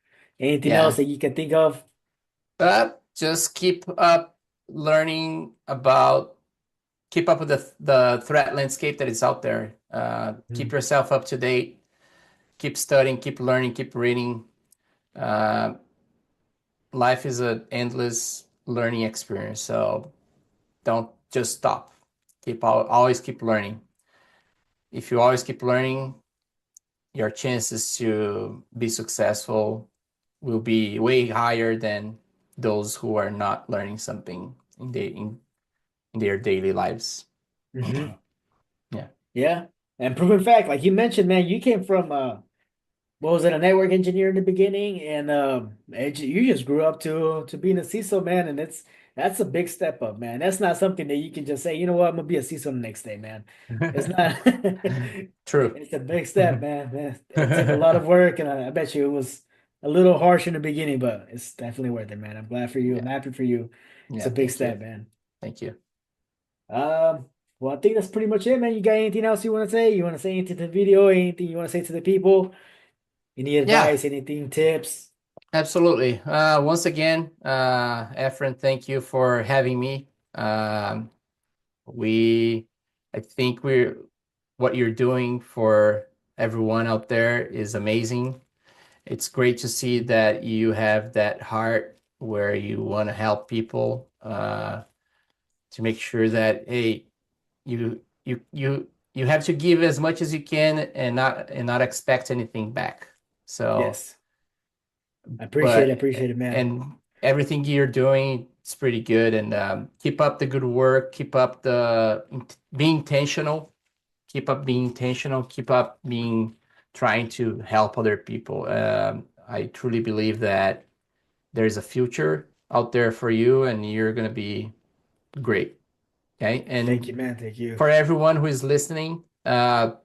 Anything else Yeah, that you can think of? but just keep up with the threat landscape that is out there. Keep Mhm. yourself up to date. Keep studying. Keep learning. Keep reading. Uh, Life is an endless learning experience, so don't just stop. Always keep learning. If you always keep learning, your chances to be successful will be way higher than those who are not learning something in their daily lives. Hmm. Yeah. And proven fact, like you mentioned, man, you came from what was it, a network engineer in the beginning, and you just grew up to being a CISO, man, and that's a big step up, man. That's not something that you can just say, you know what, I'm gonna be a CISO the next day, man. It's not. True. It's a big step, man. It took a lot of work, and I bet you it was a little harsh in the beginning, but it's definitely worth it, man. I'm glad for you. I'm Yeah. happy for you. It's Yeah. a big Thank you. step, man. Thank you. Well, I think that's pretty much it, man. You got anything else you want to say? You want to say anything to the video? Anything you want to say to the people? Any Yeah, advice? Anything, tips? absolutely. Once again, Efren, thank you for having me. We, I think what you're doing for everyone out there is amazing. It's great to see that you have that heart where you want to help people, to make sure that, hey, you have to give as much as you can and not expect anything back. So, Yes. I appreciate it, man. and everything you're doing is pretty good, and keep up the good work, keep up being intentional, keep up being intentional, keep up being trying to help other people. I truly believe that there's a future out there for you, and you're going to be great. Okay. Thank you, And man. Thank you. for everyone who is listening, I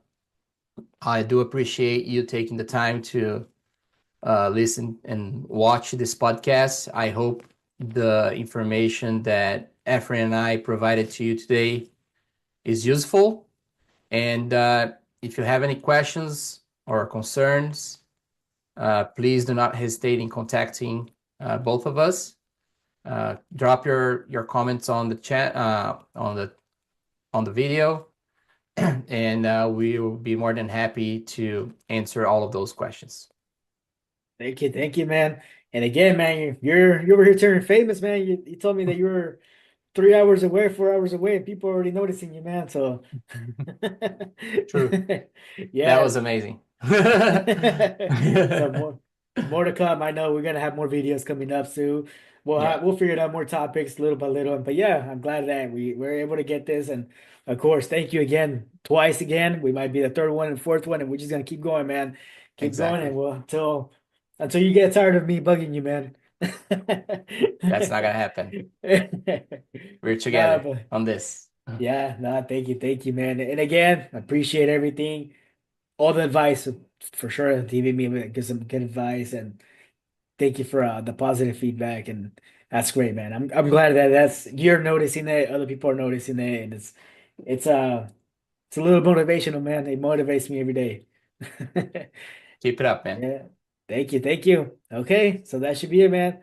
do appreciate you taking the time to listen and watch this podcast. I hope the information that Efren and I provided to you today is useful. And if you have any questions or concerns, please do not hesitate in contacting both of us. Drop your comments on the chat on the video, and we will be more than happy to answer all of those questions. Thank you, man. And again, man, you were here turning famous, man. You told me that you were 3 hours away, 4 hours away, and people are already noticing you, man. So True. That yeah. was amazing. So more to come. I know we're gonna have more videos coming up soon. Yeah, We'll figure out more topics little by little. But yeah, I'm glad that we were able to get this. And of course, thank you again, twice again. We might be the third one and fourth one, and we're just gonna keep going, man. Keep going, and exactly. we'll until you get tired of me bugging you, man. That's not gonna happen. We're Nah, together but on this. yeah, no, thank you, man. And again, I appreciate everything, all the advice for sure. Giving me give some good advice, and thank you for the positive feedback, and that's great, man. I'm glad that that's you're noticing it, other people are noticing it, and it's it's a little motivational, man. It motivates me every day. Keep it up, man. Yeah, thank you, thank you. Okay, so that should be it, man.